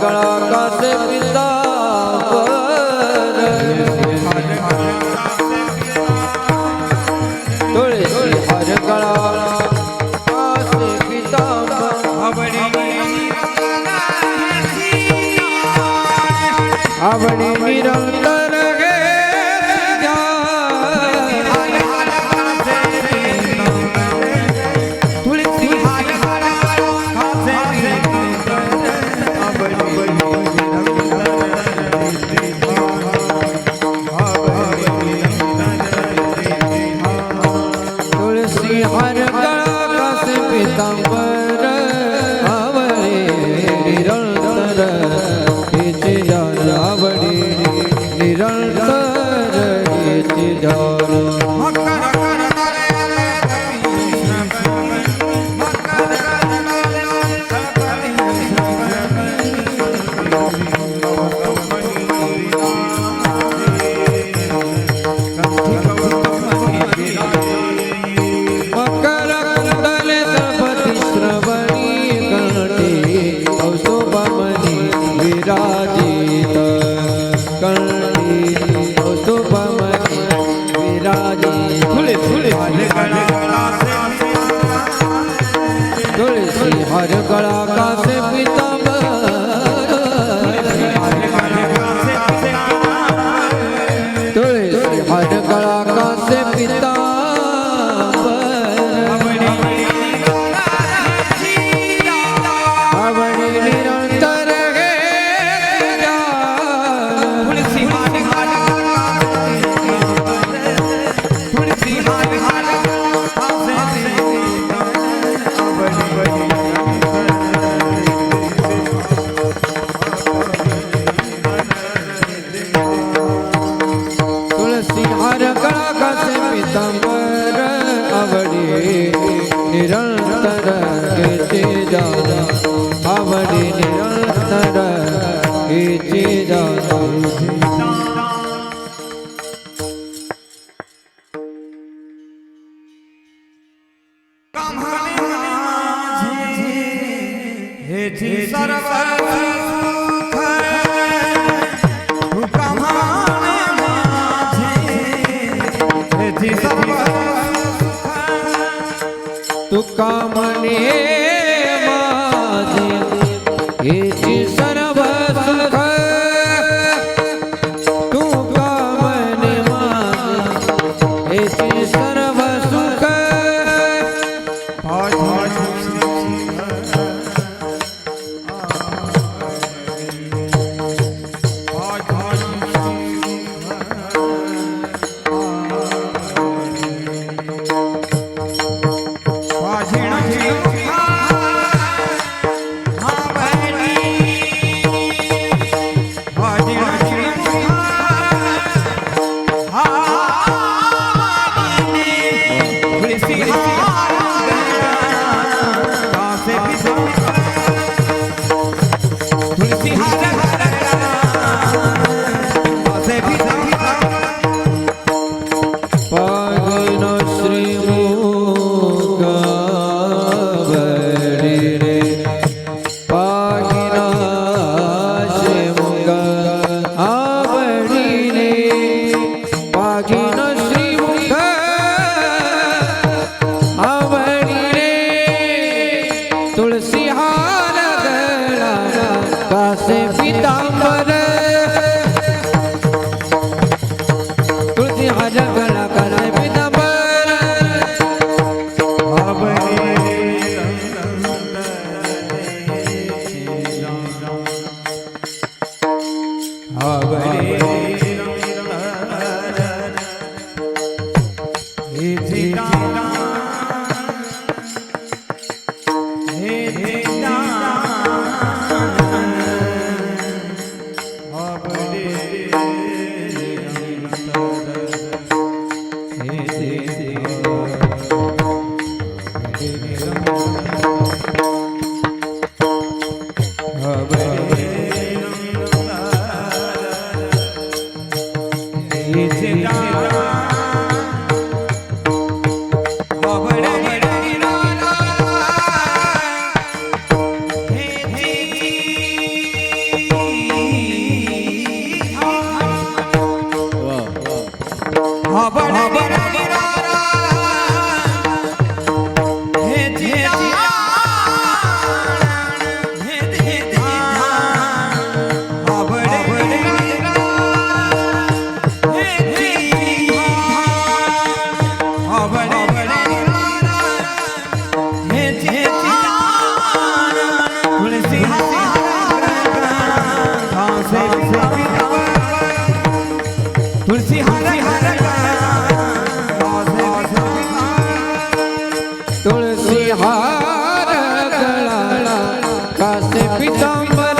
गळा कासे पितांबर तुळसी हर गळा कासे पितांबर आवडी निरंतर गे तुळसी हर गळा कासे पितांबर आवडी निरंतर हिची जाण आवडी निरंतर हिची जाण विराजित कंठी कौस्तुभमणि विराजित तुलसी हर गळा कासे पितांबर तुलसी हर गळा कासे पितांबर आवडी निरंतर हर गळा कासे पितांबर आवडी निरंतर हिची जाण आवडी निरंतर हिची जाण हेची सर्व तुका म्हणे माझे हेची सर्व सुख तुका म्हणे माझे हेची सर्व सुख आवडे निवारा हेची हार तुळसी हार कासे पितांबर तुळसी हार तुळसी हार गळा कासे पितांबर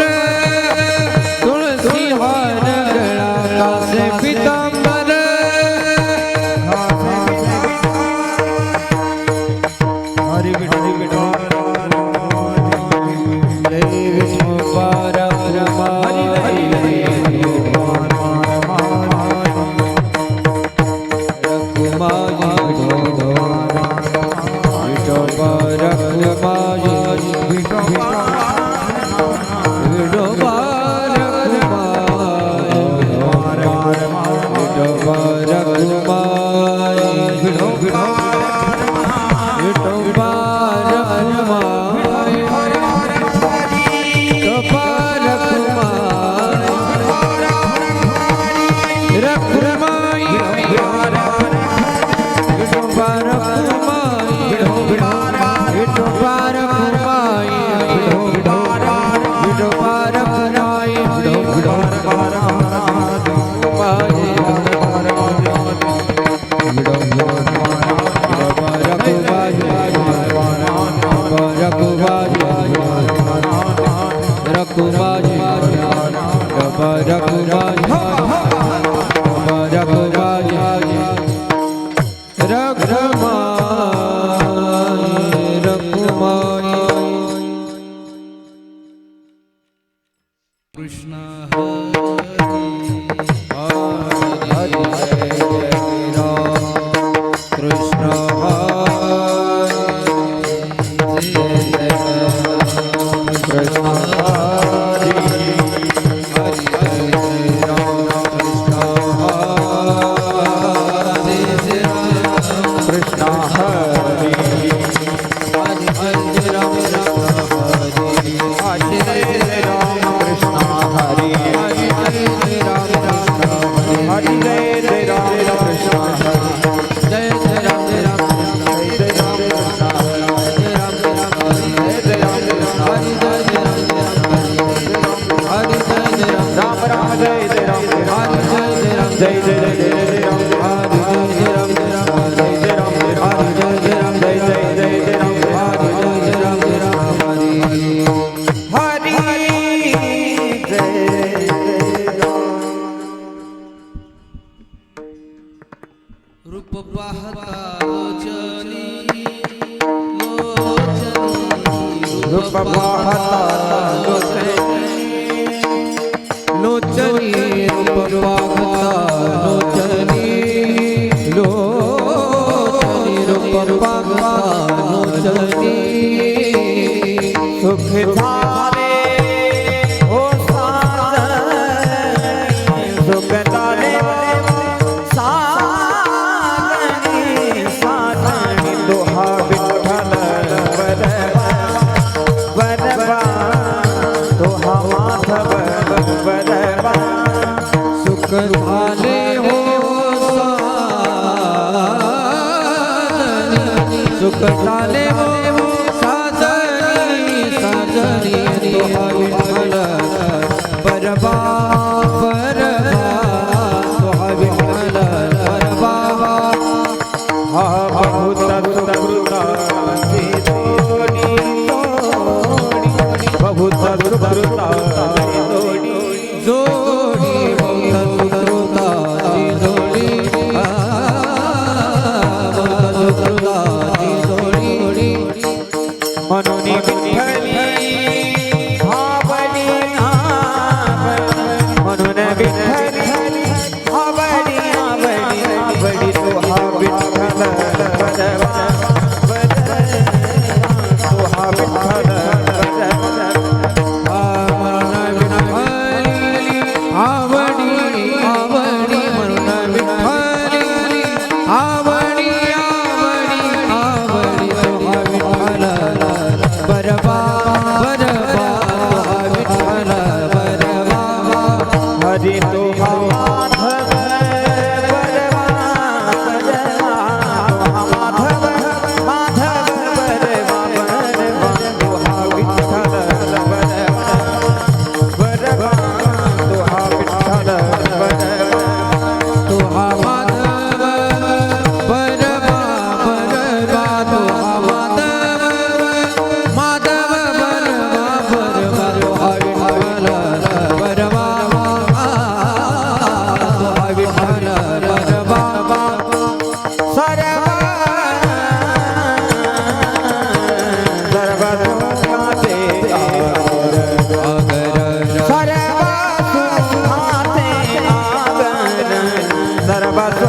तुळसी हार गळा कासे पितांबर हरी विठो जय विठोबा रमा कृष्ण रूप पाहता लोचनी रूप पाहता लोचनी रूप पाहता लोचनी रूप पाहता लोचनी सुख झाले हो साजनी सुख झाले दोहा विठ्ठल वरवा दोहा माधव वरवा सुख झाले हो साजनी सुख झाले हो साजनी साजनी दोहा विठ्ठल वरवा वरवा दोहा विठ्ठल वरवा हा बहुत सुकृताची जोडी बहुत सुकृताची जोडी जोडी बहुत सुकृताची जोडी बहुत सुकृताची जोडी म्हणून विठ्ठली आवडी म्हणून विठ्ठली आवडी आवडी आवडी तो हा विठ्ठल वरवा तू हा माधव माधव बरवा बरवा तू हा विठ्ठल बरवा तू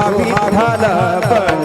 हा विठ्ठल बरवा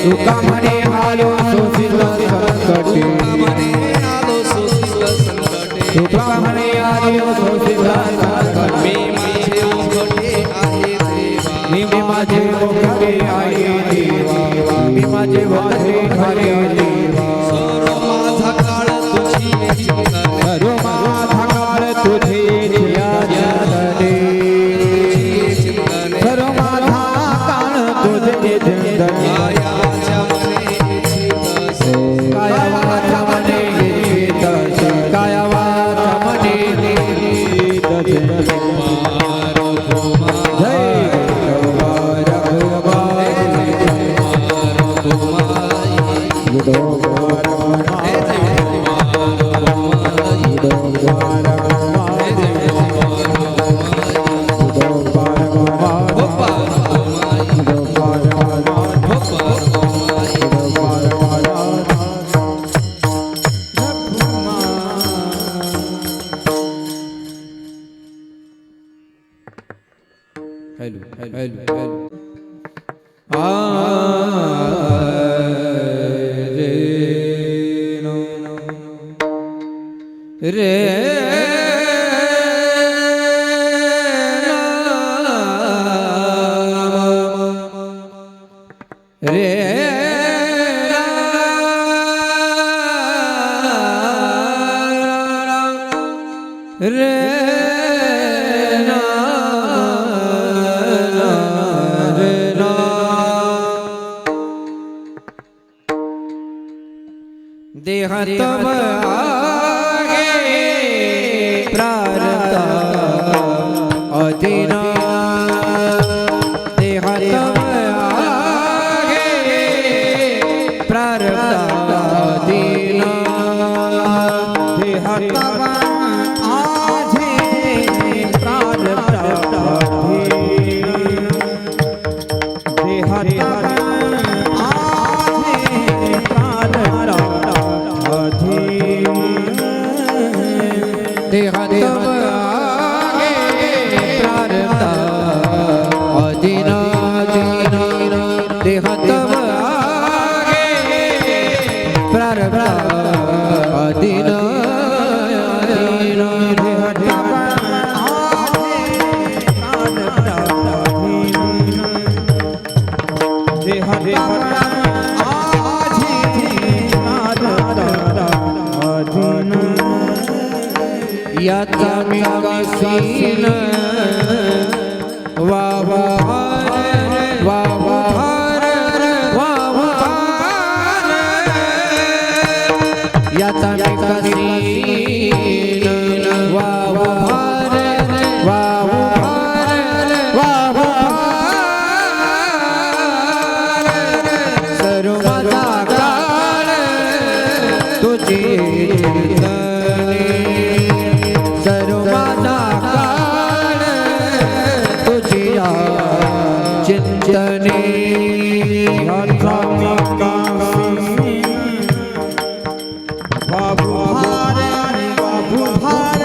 तुका म्हणे आलो सोसित देहातम आगे प्रारब्ध अधीना देहातम आगे प्रारब्ध अधीना देहातम आगे प्रारब्ध अधीना देहातम देहातम आगे प्रारब्ध अधीना देहातम आगे प्रारब्ध अधीना याचा मी कसीन वावार वावार वावार याचा मी कसीन वावार वावार वावार सर्व काळ तुझी चिंतने बाबू भार बाबू भार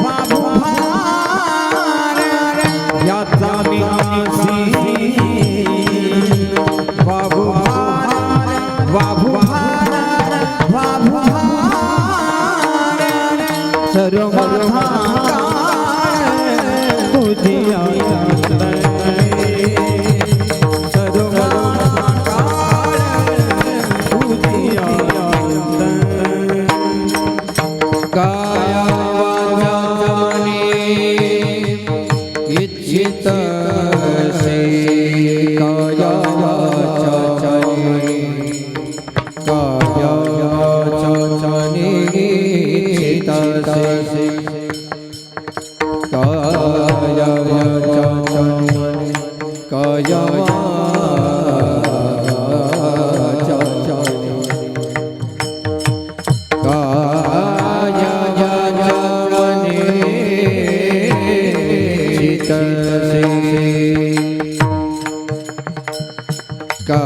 बाबू भार याचा निवासी बाबू भार बाबू भार बाबू भार सर्व तुझी काया वाचाने इच्छित से काया वाचाने काया वाचाने इच्छित से काया वाचाने काया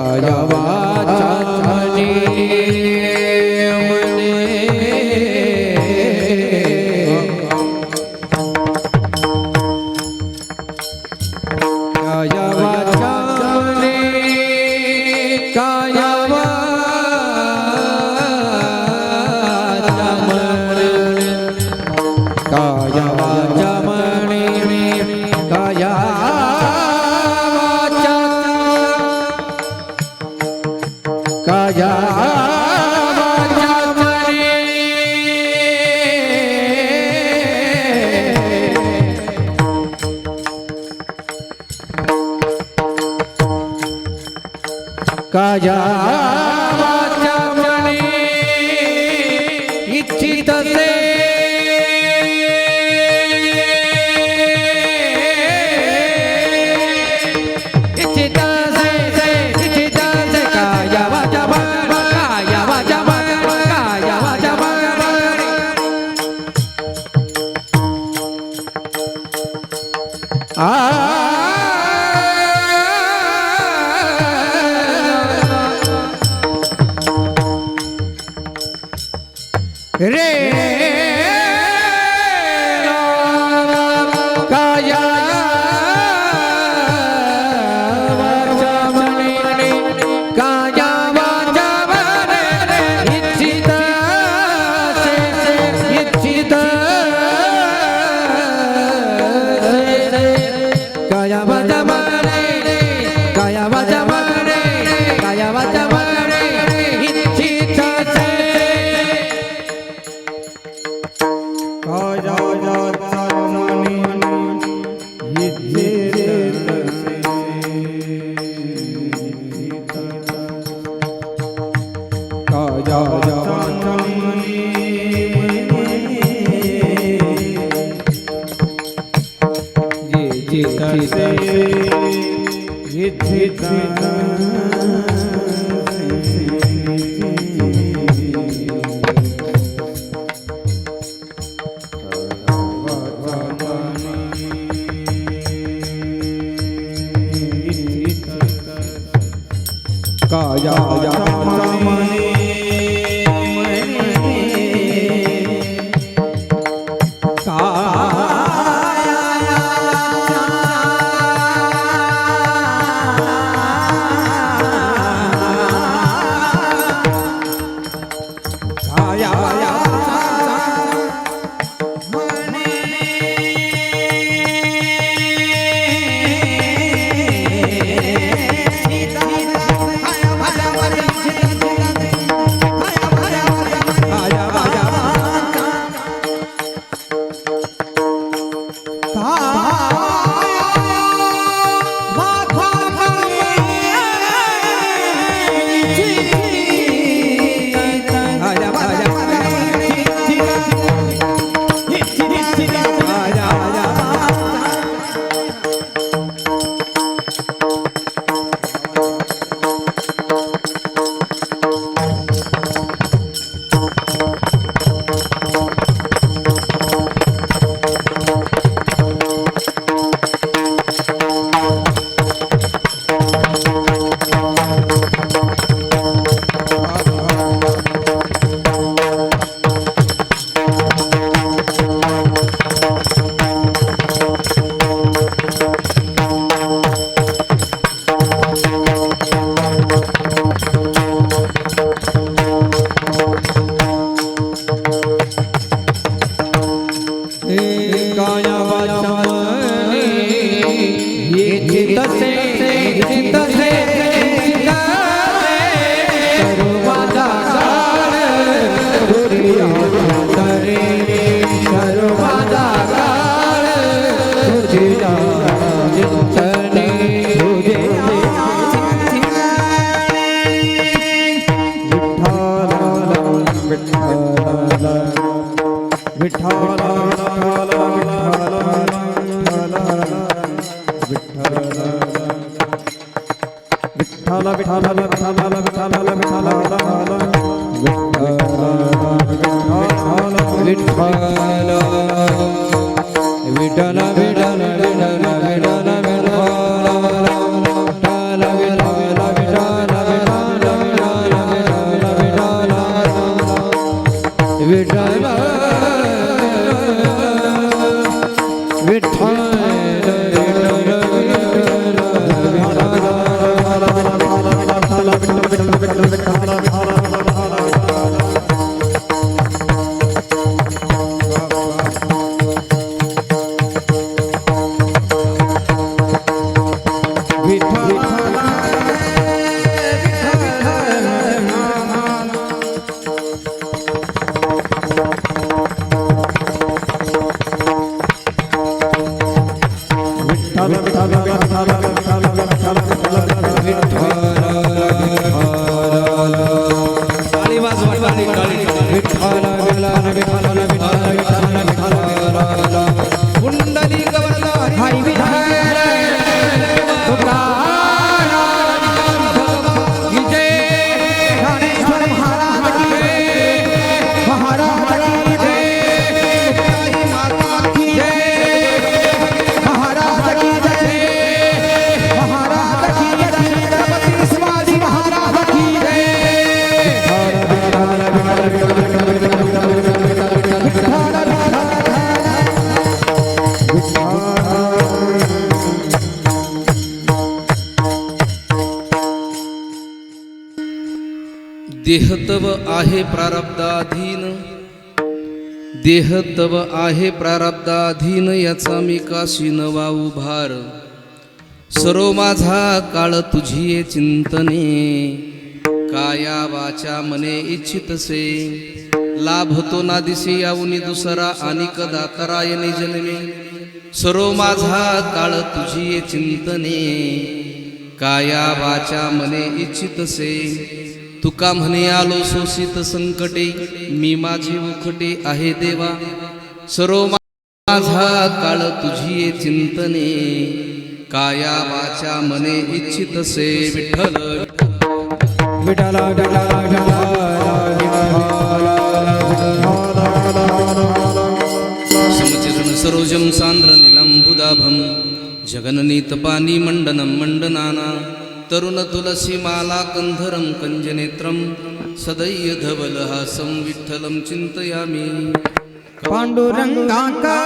काया वाचा मने काया वाचा मने काया वाचा मने काया वाचा मने काया काया वाचा मने काया वाचा मने इच्छित से इच्छित से काया वाचा मने रे काया वाचा म्हणे काया वाचा म्हणे इच्छित इच्छित काया वाचा म्हणे काया वाचा म्हणे काया वाचा म्हणे इच्छित देह तव आहे प्रारब्धाधीन, देह तव आहे प्रारब्धाधीन, याचा मी काशी न वाहू भार. सर्व माझा काळ तुझी चिंतने, काया वाचा मने इच्छितसे. लाभतो ना दिसे याऊनी दुसरा, आणि कदा करायने जन्मे. सर्व माझा काळ तुझी चिंतने, काया वाचा मने इच्छितसे. तुका म्हणे आलो शोषित संकटे, मी माझे उखटे आहे देवा. सर्व माझा काळ तुझी चिंतने, काया वाचा मने इच्छितसे. विठ्ठल विठ्ठला समचरण सरोजम सांद्र निलंबुदाभम, जगननीत पानी मंडनं मंडनाना. तरुण तुलसी माला कंधरं कंजनेत्रं, सदैव धवलहासं विठ्ठलं चिंतयामि. पांडुरंगाकार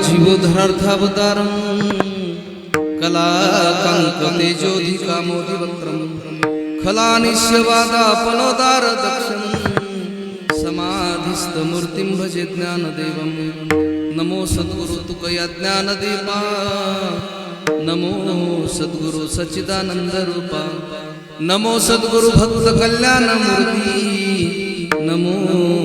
जीवधरार्थावतारं, कलाकांक तेजोधिकामोदिवक्त्रं. खलानिश्यवादापनोदार दक्षं, समाधिस्थमूर्तिं भजे ज्ञानदेवं. नमो सद्गुरु तुकया ज्ञानदेवा, नमो सद्गुरु सच्चिदानंद रूपा. नमो सद्गुरु भक्त कल्याणमूर्ती, नमो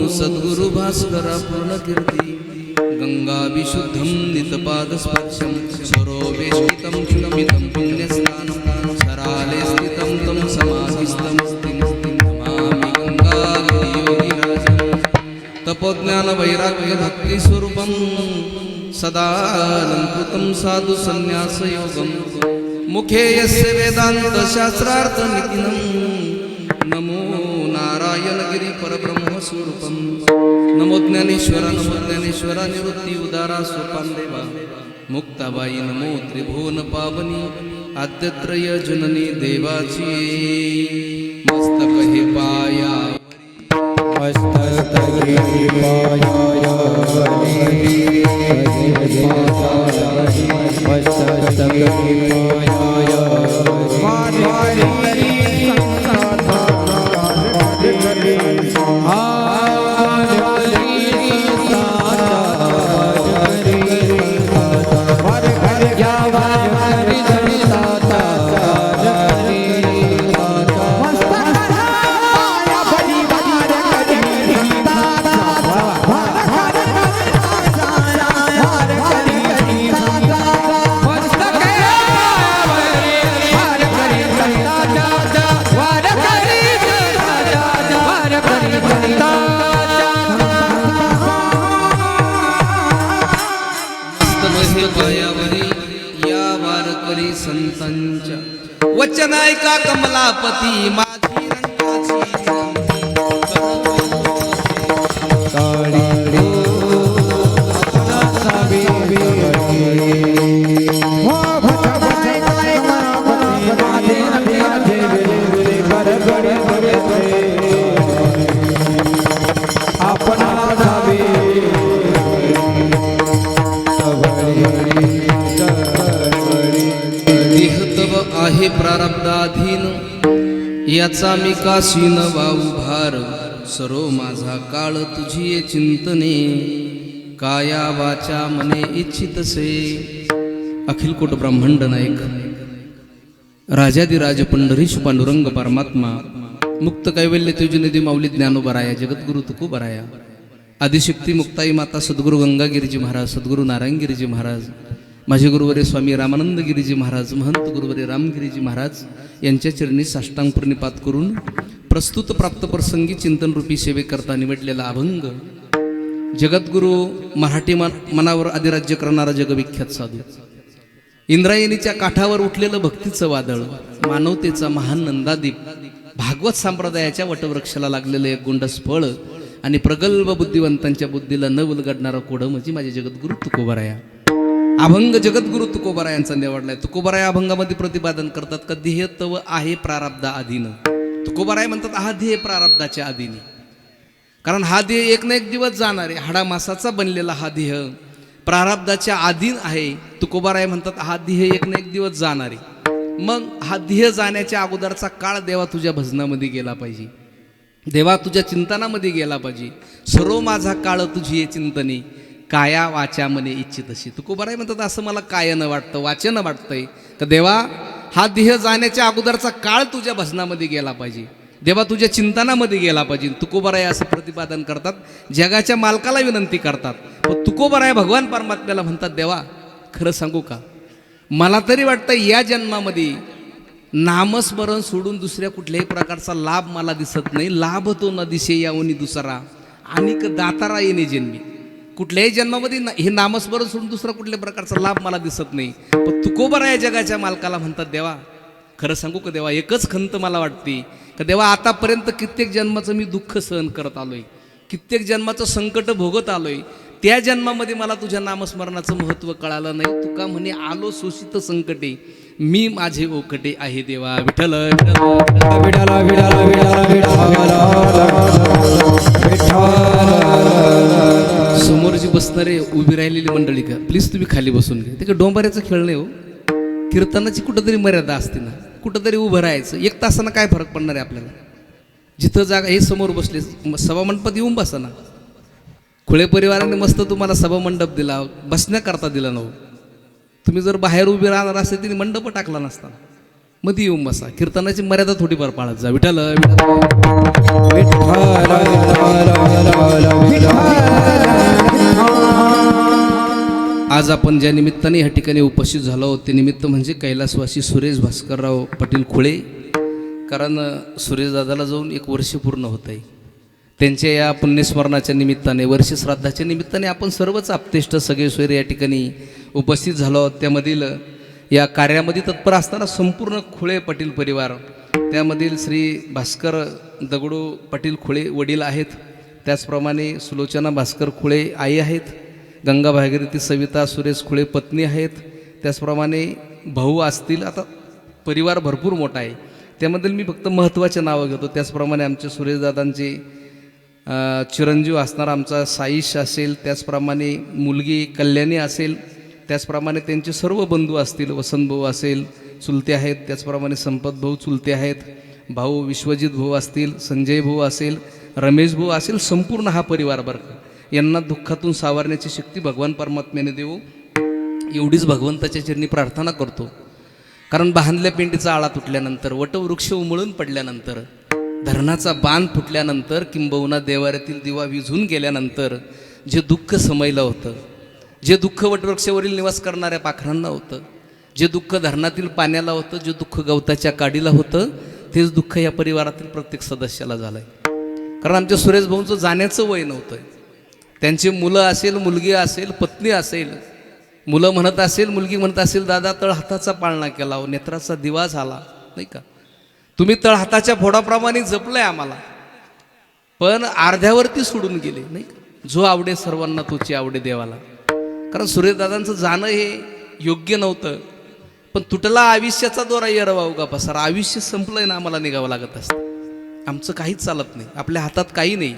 सद्गुरु भास्करा पूर्णकीर्ती. गंगा विशुद्धं नितपादस्पर्शं, सरोवेष्टितं चुनमितं पुण्यस्नानं. सराले स्थितं तं समाधिस्थं, नमामि गंगागिरियोगिराजं. तपोज्ञान वैराग्य भक्ति स्वरूपं, सदा अलंकृतं साधु संन्यास योगं. मुखे यस्य वेदांत शास्त्रार्थ नितिनं, नमो नारायण गिरी परब्रह्म स्वरूपं. नमो ज्ञानेश्वरा, नमो ज्ञानेश्वरा निवृत्ती उदारा सोपान देवा. मुक्ताबाई नमो त्रिभुवन पावनी, आद्यत्रय जननी देवाची. मस्तक हे पाया संतांच्या. वचन ऐका कमलापती, माझी रंगाची. पराधीन याचा मी काशीन वाहू भार सरो माझा काळ तुझी चिंतने काया वाचा मने इच्छितसे अखिलकोट ब्रह्मांड नायक राजाधिराज पंढरीश पांडुरंग परमात्मा मुक्त कैवल्य तुझनिधी माऊली ज्ञानोबराया जगद्गुरु तुकोबराया आदिशक्ती मुक्ताई माता सद्गुरु गंगागिरीजी महाराज सद्गुरु नारायणगिरीजी महाराज माझे गुरुवरे स्वामी रामानंदगिरीजी महाराज महंत गुरुवरे रामगिरीजी महाराज यांच्या चरणी साष्टांग प्रणिपात करून प्रस्तुत प्राप्त प्रसंगी चिंतन रूपी सेवेकरता निवडलेला अभंग जगद्गुरु मराठी मनावर अधिराज्य करणारा जगविख्यात साधू इंद्रायणीच्या काठावर उठलेलं भक्तीचं वादळ मानवतेचा महान नंदादीप भागवत संप्रदायाच्या वटवृक्षाला लागलेलं एक गोंडस फळ आणि प्रगल्भ बुद्धिवंतांच्या बुद्धीला न उलगडणारा कोडं म्हणजे माझे जगद्गुरु तुकोबराया अभंग जगद्गुरु तुकोबरायांचा निवडलाय तुकोबराया अभंगामध्ये प्रतिपादन करतात का ध्येय तव आहे प्रारब्धा अधीन तुकोबराय म्हणतात हा ध्येय प्रारब्धाच्या अधीने कारण हा ध्येय एक ना एक दिवस जाणार आहे हाडामासाचा बनलेला हा ध्येय प्रारब्धाच्या अधीन आहे तुकोबराय म्हणतात हा ध्येय एक ना एक दिवस जाणार आहे मग हा ध्येय जाण्याच्या अगोदरचा काळ देवा तुझ्या भजनामध्ये गेला पाहिजे देवा तुझ्या चिंतनामध्ये गेला पाहिजे सर्व माझा काळ तुझी ये चिंतने काया वाचा मने इच्छित अशी तुकोबराय म्हणतात असं मला कायानं वाटतं वाचन वाटतंय तर देवा हा ध्येय जाण्याच्या अगोदरचा काळ तुझ्या भजनामध्ये गेला पाहिजे देवा तुझ्या चिंतनामध्ये गेला पाहिजे तुकोबराय असं प्रतिपादन करतात जगाच्या मालकाला विनंती करतात पण तुकोबराय भगवान परमात्म्याला म्हणतात देवा खरं सांगू का मला तरी वाटतं या जन्मामध्ये नामस्मरण सोडून दुसऱ्या कुठल्याही प्रकारचा लाभ मला दिसत नाही लाभ तो न दिसे यावनी दुसरा आणि दातारा येणे जन्मी कुठल्याही जन्मामध्ये हे नामस्मरण सोडून दुसरा कुठल्या प्रकारचा लाभ मला दिसत नाही पण तुकोबराय जगाच्या मालकाला म्हणतात देवा खरं सांगू का देवा एकच खंत मला वाटते का देवा आतापर्यंत कित्येक जन्माचं मी दुःख सहन करत आलोय कित्येक जन्माचं संकट भोगत आलोय त्या जन्मामध्ये मला तुझ्या नामस्मरणाचं महत्त्व कळालं नाही तुका म्हणे आलो शोषित संकटे मी माझे ओकटे आहे देवा विठ्ठल विठाला विठाला समोर जी बसणारे उभी राहिलेली मंडळी का प्लीज तुम्ही खाली बसून घ्या ते का डोंबाऱ्याचं खेळ नाही हो कीर्तनाची कुठंतरी मर्यादा असते ना कुठंतरी उभं राहायचं एक तासानं काय फरक पडणार आहे आपल्याला जिथं जागा हे समोर बसले सभामंडपात येऊन बसा ना खुळे परिवाराने मस्त तुम्हाला सभामंडप दिला बसण्याकरता दिला नव्ह तुम्ही जर बाहेर उभे राहणार असेल तिने मंडप टाकला नसता मध्ये येऊन बसा कीर्तनाची मर्यादा थोडीफार पाळत जा विठ्ठल आज आपण ज्या निमित्ताने ह्या ठिकाणी उपस्थित झालो आहोत ते निमित्त म्हणजे कैलासवासी सुरेश भास्करराव पाटील खुळे कारण सुरेशदादाला जाऊन 1 वर्ष पूर्ण होत आहे त्यांच्या या पुण्यस्मरणाच्या निमित्ताने वर्षश्राद्धाच्या निमित्ताने आपण सर्वच आप्तेष्ट सगळे सोयरे या ठिकाणी उपस्थित झालो आहोत त्यामधील या कार्यामध्ये तत्पर असताना संपूर्ण खुळे पाटील परिवार त्यामधील श्री भास्कर दगडू पाटील खुळे वडील आहेत त्याचप्रमाणे सुलोचना भास्कर खुळे आई आहेत गंगा भागीरथी सविता सुरेश खुळे पत्नी आहेत त्याचप्रमाणे भाऊ असतील आता परिवार भरपूर मोठा आहे त्यामधील मी फक्त महत्त्वाचे नावं घेतो त्याचप्रमाणे आमचे सुरेशदादांचे चिरंजीव असणारा आमचा साईश असेल त्याचप्रमाणे मुलगी कल्याणी असेल त्याचप्रमाणे त्यांचे सर्व बंधू असतील वसंत भाऊ असेल चुलते आहेत त्याचप्रमाणे संपत भाऊ चुलते आहेत भाऊ विश्वजित भाऊ असतील संजय भाऊ असेल रमेश भाऊ असेल संपूर्ण हा परिवार बरं यांना दुःखातून सावरण्याची शक्ती भगवान परमात्म्याने देऊ एवढीच भगवंताच्या चरणी प्रार्थना करतो कारण बांधल्या पिंडीचा आळा तुटल्यानंतर वटवृक्ष उमळून पडल्यानंतर धरणाचा बांध फुटल्यानंतर किंबहुना देवाऱ्यातील दिवा विझून गेल्यानंतर जे दुःख समयलं होतं जे दुःख वटवृक्षावरील निवास करणाऱ्या पाखरांना होतं जे दुःख धरणातील पाण्याला होतं जे दुःख गवताच्या काडीला होतं तेच दुःख या परिवारातील प्रत्येक सदस्याला झालं आहे कारण आमच्या सुरेश भाऊंचं जाण्याचं वय नव्हतं त्यांची मुलं असेल मुलगी असेल पत्नी असेल मुलं म्हणत असेल मुलगी म्हणत असेल दादा तळ हाताचा पाळणा केला हो नेत्राचा दिवा झाला नाही का तुम्ही तळ हाताच्या फोडाप्रमाणे जपलंय आम्हाला पण अर्ध्यावरती सोडून गेले नाही का जो आवडे सर्वांना तोची आवडे देवाला कारण सुरेशदादांचं जाणं हे योग्य नव्हतं पण तुटला आयुष्याचा दोरा येरवा उगा पसार आयुष्य संपलंय ना आम्हाला निघावं लागत असतं आमचं काहीच चालत नाही आपल्या हातात काही नाही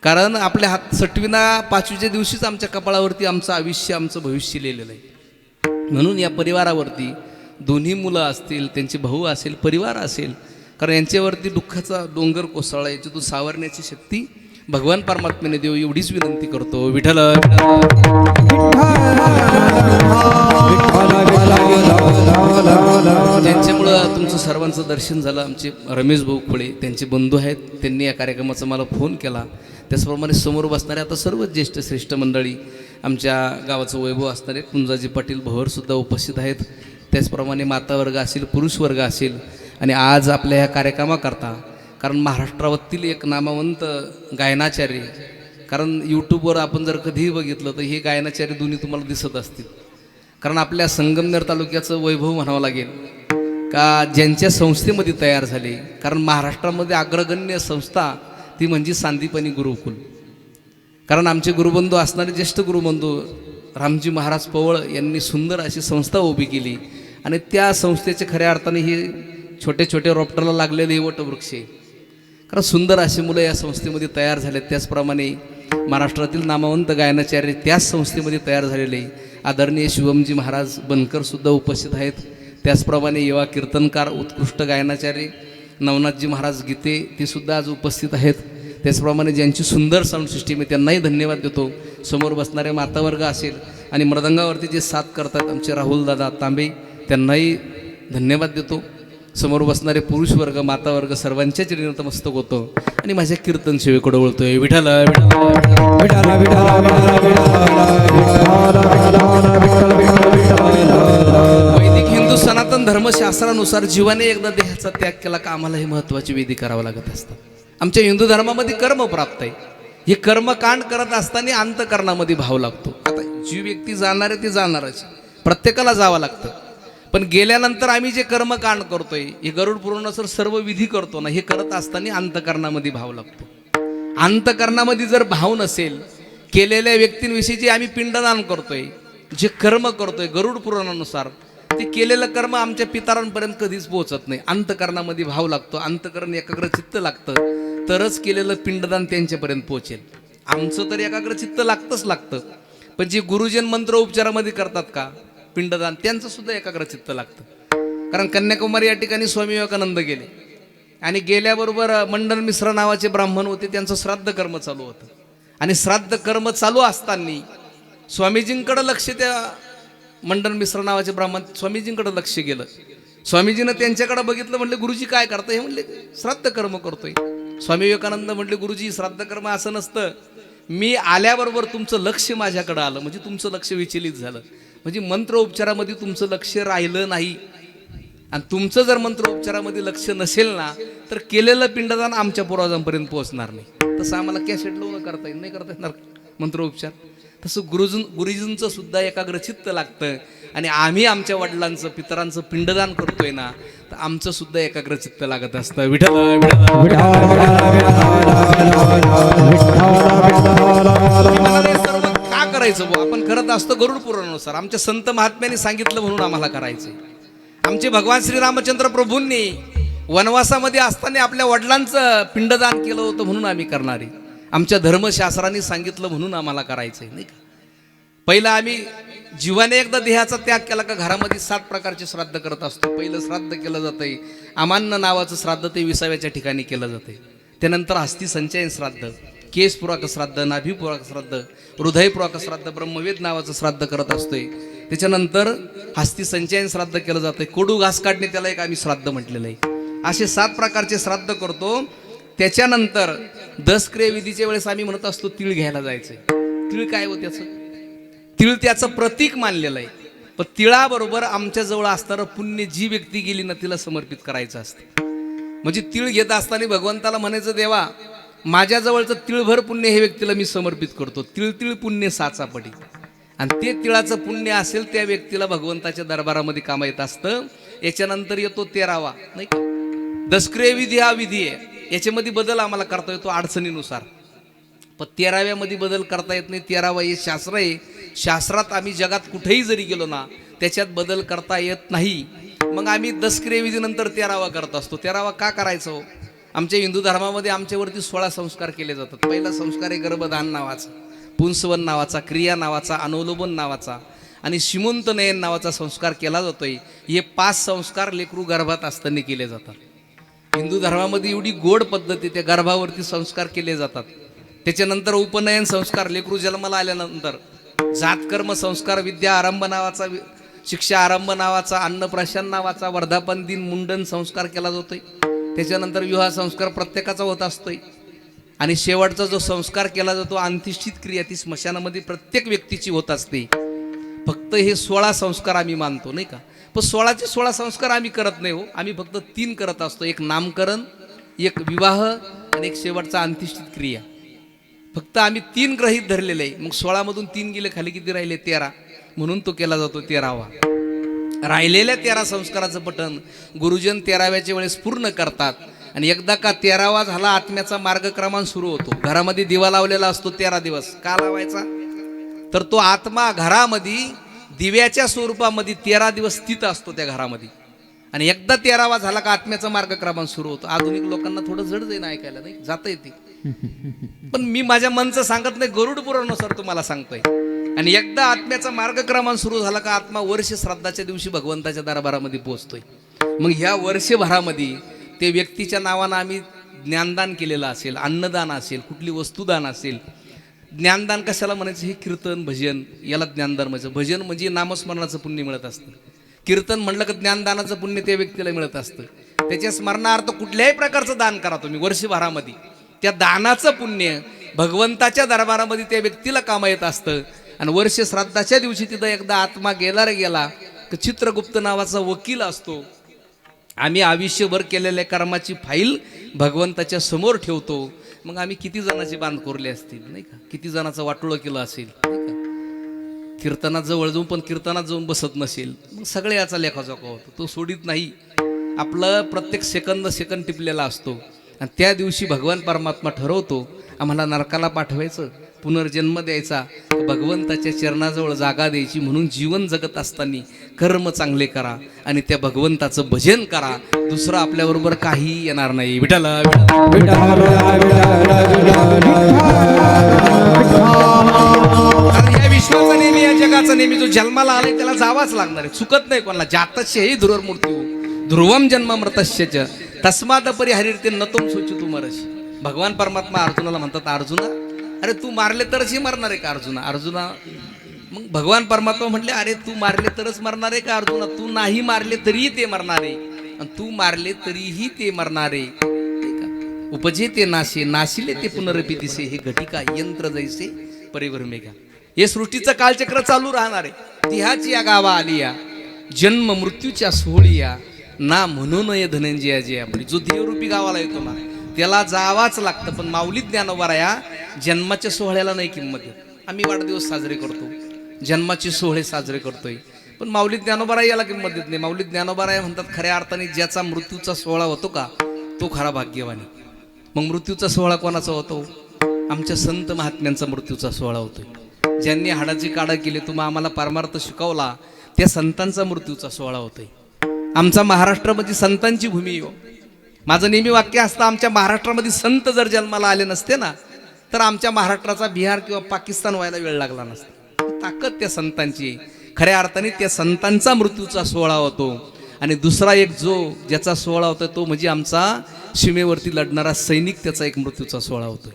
कारण आपल्या हात सटविना 5वीच्या दिवशीच आमच्या कपाळावरती आमचं आयुष्य आमचं भविष्य लिहिलेलं आहे म्हणून या परिवारावरती दोन्ही मुलं असतील, त्यांचे भाऊ असेल, परिवार असेल, कारण यांच्यावरती दुःखाचा डोंगर कोसळला, याच्यातून सावरण्याची शक्ती भगवान परमात्म्याने देव, एवढीच विनंती करतो. विठ्ठल ज्यांच्यामुळं तुमचं सर्वांचं दर्शन झालं, आमचे रमेश भाऊ खोळे, त्यांचे बंधू आहेत, त्यांनी या कार्यक्रमाचा मला फोन केला. त्याचप्रमाणे समोर बसणारे आता सर्वच ज्येष्ठ श्रेष्ठ मंडळी, आमच्या गावाचं वैभव असणारे कुंजाजी पाटील भवरसुद्धा उपस्थित आहेत. त्याचप्रमाणे माता वर्ग असेल, पुरुष वर्ग असेल. आणि आज आपल्या ह्या कार्यक्रमाकरता, कारण महाराष्ट्रावरील एक नामवंत गायनाचार्य, कारण यूट्यूबवर आपण जर कधीही बघितलं तर हे गायनाचार्य दोन्ही तुम्हाला दिसत असतील. कारण आपल्या संगमनेर तालुक्याचं वैभव म्हणावं लागेल का ज्यांच्या संस्थेमध्ये तयार झाले. कारण महाराष्ट्रामध्ये अग्रगण्य संस्था ती म्हणजे सांदीपनी गुरुकुल. कारण आमचे गुरुबंधू असणारे ज्येष्ठ गुरुबंधू रामजी महाराज पवळ यांनी सुंदर अशी संस्था उभी केली. आणि त्या संस्थेचे खऱ्या अर्थाने हे छोटे छोटे रोपटाला लागलेले हे वटवृक्ष आहे. कारण सुंदर अशी मुलं या संस्थेमध्ये तयार झाले. त्याचप्रमाणे महाराष्ट्रातील नामवंत गायनाचार्य त्याच संस्थेमध्ये तयार झालेले आदरणीय शिवमजी महाराज बनकरसुद्धा उपस्थित आहेत. त्याचप्रमाणे युवा कीर्तनकार उत्कृष्ट गायनाचार्य नवनाथजी महाराज गीते ते सुद्धा आज उपस्थित आहेत. त्याचप्रमाणे ज्यांची सुंदर साऊंड सिस्टीम आहे त्यांनाही धन्यवाद देतो. समोर बसणारे मातावर्ग असेल आणि मृदंगावरती जे साथ करतात आमचे राहुलदादा तांबे, त्यांनाही धन्यवाद देतो. समोर बसणारे पुरुष वर्ग, माता वर्ग, सर्वांच्या चरणी नतमस्तक होतो आणि माझ्या कीर्तन सेवेकडे वळतोय. विठ्ठल वैदिक हिंदू सनातन धर्मशास्त्रानुसार जीवाने एकदा देहाचा त्याग केला का आम्हाला हे महत्वाची विधी करावं लागत असतात. आमच्या हिंदू धर्मामध्ये कर्म प्राप्त आहे. हे कर्मकांड करत असताना अंतकरणामध्ये भाव लागतो. आता जी व्यक्ती जाणार आहे ती जाणारच, प्रत्येकाला जावं लागतं. पण गेल्यानंतर आम्ही जे कर्मकांड करतोय, हे गरुड पुराणानुसार सर्व विधी करतो ना, हे करत असताना अंतकरणामध्ये भाव लागतो. अंतकरणामध्ये जर भाव नसेल, केलेल्या व्यक्तींविषयी आम्ही पिंडदान करतोय, जे कर्म करतोय गरुड पुराणानुसार, ते केलेलं कर्म आमच्या पितरांपर्यंत कधीच पोहोचत नाही. अंतकरणामध्ये भाव लागतो, अंतकरण एकाग्र चित्त लागतं, तरच केलेलं पिंडदान त्यांच्यापर्यंत पोहोचेल. आमचं तर एकाग्र चित्त लागतंच लागतं. पण जे गुरुजन मंत्र उपचारामध्ये करतात का पिंडदान, त्यांचं सुद्धा एकाग्र चित्त लागतं. कारण कन्याकुमारी या ठिकाणी स्वामी विवेकानंद गेले आणि गेल्याबरोबर मंडन मिश्र नावाचे ब्राह्मण होते, त्यांचं श्राद्ध कर्म चालू होतं. आणि श्राद्ध कर्म चालू असताना स्वामीजींकडे लक्ष, त्या मंडन मिश्र नावाचे ब्राह्मण स्वामीजींकडे लक्ष गेलं. स्वामीजीनं त्यांच्याकडे बघितलं, म्हणले गुरुजी काय करताय? हे म्हणले श्राद्ध कर्म करतोय. स्वामी विवेकानंद म्हटले गुरुजी श्राद्ध कर्म असं नसतं, मी आल्याबरोबर तुमचं लक्ष माझ्याकडे आलं म्हणजे तुमचं लक्ष विचलित झालं, म्हणजे मंत्रोपचारामध्ये तुमचं लक्ष राहिलं नाही. आणि तुमचं जर मंत्रोपचारामध्ये लक्ष नसेल ना, तर केलेलं पिंडदान आमच्या पूर्वजांपर्यंत पोहोचणार नाही. तसं आम्हाला कॅसेट लावून करता येईल, नाही करता येणार मंत्रोपचार. तसं गुरुजींचं सुद्धा एकाग्र चित्त लागतं. आणि आम्ही आमच्या वडिलांचं पितरांचं पिंडदान करतोय ना, तर आमचं सुद्धा एकाग्र चित्त लागत असतं. विठ्ठल का करायचं भाऊ? आपण करत असतो गरुड पुराणानुसार, आमच्या संत महात्म्यांनी सांगितलं म्हणून आम्हाला करायचंय. आमचे भगवान श्रीरामचंद्र प्रभूंनी वनवासामध्ये असताना आपल्या वडिलांचं पिंडदान केलं होतं म्हणून आम्ही करणारे. आमच्या धर्मशास्त्रांनी सांगितलं म्हणून आम्हाला करायचंय, नाही का? पहिलं आम्ही जीवाने एकदा देहाचा त्याग केला का घरामध्ये 7 प्रकारचे श्राद्ध करत असतो. पहिलं श्राद्ध केलं जातंय अमान्य नावाचं श्राद्ध, ते 20व्या ठिकाणी केलं जातंय. त्यानंतर हस्ती संचयन श्राद्ध, केसपुराक श्राद्ध, नाभीपुराक श्राद्ध, हृदयपुराक श्राद्ध, ब्रह्मवेद नावाचं श्राद्ध करत असतोय. त्याच्यानंतर हस्ती संचयन श्राद्ध केलं जातंय. कोडू घास काढणे त्याला एक आम्ही श्राद्ध म्हटलेलं आहे. असे 7 प्रकारचे श्राद्ध करतो. त्याच्यानंतर 10 क्रिया विधीच्या वेळेस आम्ही म्हणत असतो तिळ घ्यायला जायचंय. तिळ काय हो? त्याचं तिळ त्याचं प्रतीक मानलेलं आहे. पण तिळाबरोबर आमच्या जवळ असणारं पुण्य जी व्यक्ती गेली ना, तिला समर्पित करायचं असतं. म्हणजे तिळ घेत असताना भगवंताला म्हणायचं, देवा माझ्या जवळचं तिळभर पुण्य हे व्यक्तीला मी समर्पित करतो. तिळ तिळ पुण्य साचा पडी. आणि ते तिळाचं पुण्य असेल त्या व्यक्तीला भगवंताच्या दरबारामध्ये काम येत असतं. याच्यानंतर येतो 13वा, नाही का? 10 क्रिया विधी हा विधी आहे. याच्यामध्ये बदल आम्हाला करता येतो अडचणीनुसार. पण 13व्यामध्ये बदल करता येत नाही. 13वा हे शास्त्र आहे. शास्त्रात आम्ही जगात कुठेही जरी गेलो ना, त्याच्यात बदल करता येत नाही. मग आम्ही 10 क्रियाविधीनंतर 13वा करत असतो. 13वा का करायचं हो? आमच्या हिंदू धर्मामध्ये आमच्यावरती 16 संस्कार केले जातात. पहिला संस्कार आहे गर्भधान नावाचा, पुंसवन नावाचा, क्रिया नावाचा, अनुलोमन नावाचा. आणि श्रीमंत नयन नावाचा संस्कार केला जातोय. हे 5 संस्कार लेकरू गर्भात असताना केले जातात. हिंदू धर्मामध्ये एवढी गोड पद्धती, त्या गर्भावरती संस्कार केले जातात. त्याच्यानंतर उपनयन संस्कार, लेकरू जन्माला आल्यानंतर जातकर्म संस्कार, विद्या आरंभ नावाचा, शिक्षा आरंभ नावाचा, अन्नप्राशन नावाचा, वर्धापन दिन, मुंडन संस्कार केला जातोय. त्याच्यानंतर विवाह संस्कार प्रत्येकाचा होत असतोय. आणि शेवटचा जो संस्कार केला जातो अंत्येष्टित क्रिया, ती स्मशानामध्ये प्रत्येक व्यक्तीची होत असते. फक्त हे 16 संस्कार आम्ही मानतो नाही का, पण 16चे 16 संस्कार आम्ही करत नाही हो. आम्ही फक्त 3 करत असतो. एक नामकरण, एक विवाह आणि एक शेवटचा अंत्येष्टित क्रिया. फक्त आम्ही 3 गृहीत धरलेले आहे. मग 16 मधून 3 गेले, खाली किती राहिले? 13. म्हणून तो केला जातो 13वा. राहिलेल्या 13 संस्काराचं पठण गुरुजन 13व्याच्या वेळेस पूर्ण करतात. आणि एकदा का 13वा झाला, आत्म्याचा मार्गक्रमण सुरू होतो. घरामध्ये दिवा लावलेला असतो 13 दिवस. का लावायचा? तर तो आत्मा घरामध्ये दिव्याच्या स्वरूपामध्ये 13 दिवस स्थित असतो त्या घरामध्ये. आणि एकदा 13वा झाला का आत्म्याचा मार्गक्रमण सुरू होतो. आधुनिक लोकांना थोडं जड जाईन ऐकायला, नाही जाता येते, पण मी माझ्या मनचं सांगत नाही, गरुड पुराणानुसार तुम्हाला सांगतोय. आणि एकदा आत्म्याचा मार्गक्रमण सुरू झाला का आत्मा वर्ष श्राद्धाच्या दिवशी भगवंताच्या दरबारामध्ये पोहोचतोय. मग ह्या वर्षभरामध्ये ते व्यक्तीच्या नावानं आम्ही ज्ञानदान केलेलं असेल, अन्नदान असेल, कुठली वस्तुदान असेल. ज्ञानदान कशाला म्हणायचं? हे कीर्तन भजन, याला ज्ञानदान म्हणायचं. भजन म्हणजे नामस्मरणाचं पुण्य मिळत असतं. कीर्तन म्हणलं का ज्ञानदानाचं पुण्य त्या व्यक्तीला मिळत असतं. त्याच्या स्मरणार्थ कुठल्याही प्रकारचं दान करा तुम्ही वर्षभरामध्ये, त्या दानाचं पुण्य भगवंताच्या दरबारामध्ये त्या व्यक्तीला कामा येत असतं. आणि वर्ष श्राद्धाच्या दिवशी तिथं एकदा आत्मा गेला की चित्रगुप्त नावाचा वकील असतो. आम्ही आयुष्यभर केलेल्या कर्माची फाईल भगवंताच्या समोर ठेवतो. मग आम्ही किती जणांची बांध कोरले असतील नाही का, किती जणांचं वाटोळं केलं असेल नाही का. कीर्तनात जवळ जाऊन पण कीर्तनात जाऊन बसत नसेल, मग सगळे याचा लेखाजोखा होतो. तो सोडित नाही. आपलं प्रत्येक सेकंद टिपलेला असतो. आणि त्या दिवशी भगवान परमात्मा ठरवतो आम्हाला नरकाला पाठवायचं, पुनर्जन्म द्यायचा, भगवंताच्या चरणाजवळ जागा द्यायची. म्हणून जीवन जगत असताना कर्म चांगले करा आणि त्या भगवंताचं भजन करा. दुसरं आपल्याबरोबर काही येणार नाही. विठ्ठल या विश्वाचा नेहमी, या जगाचा नेहमी जो जन्माला आलाय त्याला जावाच लागणार आहे. चुकत नाही कोणाला. जातस्य ही ध्रुवमूर्ती ध्रुवम जन्म मृतस्य तस्माद परिहरिते नतोम सोचितु मरशी. भगवान परमात्मा अर्जुनाला म्हणतात, अर्जुना अरे तू मारले तरच ही मरणार आहे का? अर्जुना मग भगवान परमात्मा म्हटले, अरे तू मारले तरच मरणार आहे का अर्जुना? तू नाही मारले तरीही ते मरणार आहे, आणि तू मारले तरीही ते मरणार आहे. उपजे ते नाशे, नाशिले ते पुनरपितिसे, हे घटिका यंत्र जैसे परिभ्रमेगा. हे सृष्टीचं कालचक्र चालू राहणार आहे. तिहाची या गावा आलिया, जन्म मृत्यूच्या सोहळीया, ना म्हणून ये धनंजया जे आपली. जो देवरूपी गावाला येतो ना त्याला जावाच लागतं. पण माऊली ज्ञानोबाराया जन्माच्या सोहळ्याला नाही किंमत देत. आम्ही वाढदिवस साजरे करतो, जन्माचे सोहळे साजरे करतोय, पण माऊली ज्ञानोबाराया याला किंमत देत नाही. माऊली ज्ञानोबाराया म्हणतात, खऱ्या अर्थाने ज्याचा मृत्यूचा सोहळा होतो का तो खरा भाग्यवानी. मग मृत्यूचा सोहळा कोणाचा होतो? आमच्या संत महात्म्यांचा मृत्यूचा सोहळा होतोय. ज्यांनी हाडाची काढा केली, तुम्ही आम्हाला परमार्थ शिकवला, त्या संतांचा मृत्यूचा सोहळा होतोय. आमचा महाराष्ट्रामध्ये संतांची भूमी हो. माझं नेहमी वाक्य असतं, आमच्या महाराष्ट्रामध्ये संत जर जन्माला आले नसते ना तर आमच्या महाराष्ट्राचा बिहार किंवा पाकिस्तान व्हायला वेळ लागला नसता. ताकद त्या संतांची. खऱ्या अर्थाने त्या संतांचा मृत्यूचा सोहळा होतो. आणि दुसरा एक जो ज्याचा सोहळा होतो तो म्हणजे आमचा सीमेवरती लढणारा सैनिक, त्याचा एक मृत्यूचा सोहळा होतोय.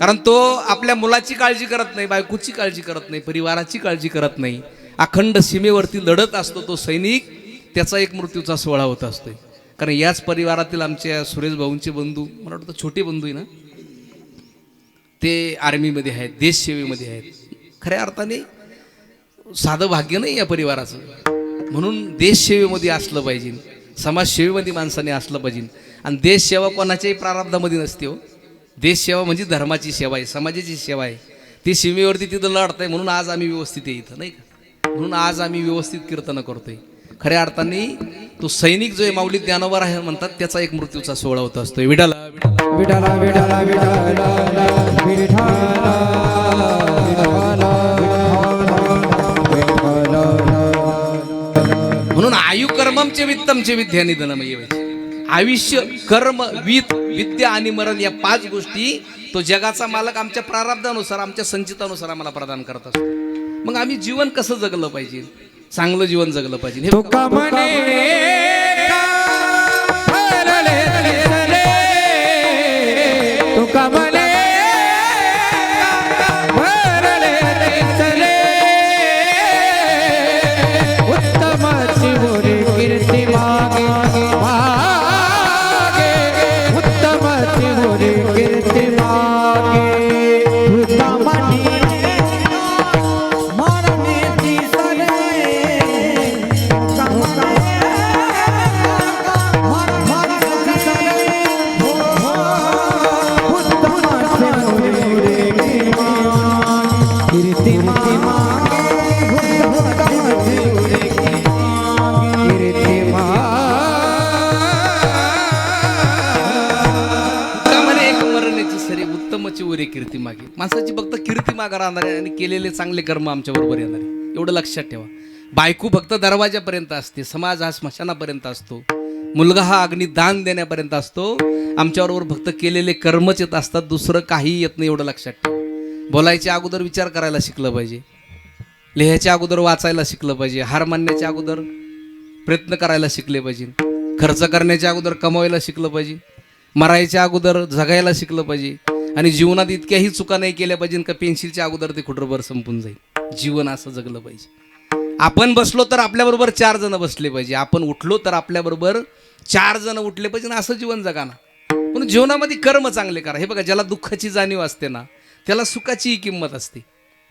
कारण तो आपल्या मुलाची काळजी करत नाही, बायकोची काळजी करत नाही, परिवाराची काळजी करत नाही, अखंड सीमेवरती लढत असतो तो सैनिक, त्याचा एक मृत्यूचा सोहळा होत असतोय. कारण याच परिवारातील आमच्या सुरेश भाऊंचे बंधू, मला वाटतं छोटे बंधू आहे ना, ते आर्मीमध्ये आहेत, देशसेवेमध्ये आहेत. खऱ्या अर्थाने साधं भाग्य नाही या परिवाराचं. म्हणून देशसेवेमध्ये असलं पाहिजे, समाजसेवेमध्ये माणसाने असलं पाहिजे. आणि देशसेवा कोणाच्याही प्रारब्धामध्ये नसते हो. देशसेवा म्हणजे धर्माची सेवा आहे, समाजाची सेवा आहे. ती सीमेवरती तिथं लढत आहे, म्हणून आज आम्ही व्यवस्थित आहे इथं नाही का. म्हणून आज आम्ही व्यवस्थित कीर्तन करतोय. खऱ्या अर्थाने तो सैनिक जो आहे माऊली ज्ञानोबा आहे म्हणतात, त्याचा एक मृत्यूचा सोहळा होत असतोय. विठाला विठाला विठाला विठाला विठाला. म्हणून आयु कर्ममचे वित्तमचे विद्या निधनमय. आयुष्य, कर्म, विद्या आणि मरण या 5 गोष्टी तो जगाचा मालक आमच्या प्रारब्धानुसार, आमच्या संचितानुसार आम्हाला प्रदान करत असतो. मग आम्ही जीवन कसं जगलं पाहिजे, चांगलं जीवन जगलं पाहिजे. हे तुका म्हणे भरले दिसले, तुका म्हणे भरले दिसले, उत्तमाची मोरी कीर्ती मागे मागे, उत्तमाची मोरी कीर्ती मागे. कीर्ती मागे. माणसाची फक्त कीर्ती मागा राहणार आहे आणि केलेले चांगले कर्म आमच्या बरोबर येणार आहे, एवढं लक्षात ठेवा. बायको फक्त दरवाजापर्यंत असते, समाज हा स्मशानापर्यंत असतो, मुलगा हा अग्नी दान देण्यापर्यंत असतो. आमच्याबरोबर फक्त केलेले कर्मच येत असतात, दुसरं काही येत नाही, एवढं लक्षात ठेवा. बोलायच्या अगोदर विचार करायला शिकलं पाहिजे, लिहायच्या अगोदर वाचायला शिकलं पाहिजे, हार मानण्याच्या अगोदर प्रयत्न करायला शिकले पाहिजे, खर्च करण्याच्या अगोदर कमवायला शिकलं पाहिजे, मरायच्या अगोदर जगायला शिकलं पाहिजे. आणि जीवनात इतक्याही चुका नाही केल्या पाहिजे का पेन्सिलच्या अगोदर ते कुठरभर संपून जाईल. जीवन असं जगलं पाहिजे. आपण बसलो तर आपल्याबरोबर 4 जण बसले पाहिजे, आपण उठलो तर आपल्याबरोबर 4 जण उठले पाहिजे, असं जीवन जगा ना. पण जीवनामध्ये कर्म चांगले करा. हे बघा, ज्याला दुःखाची जाणीव असते ना त्याला सुखाचीही किंमत असते.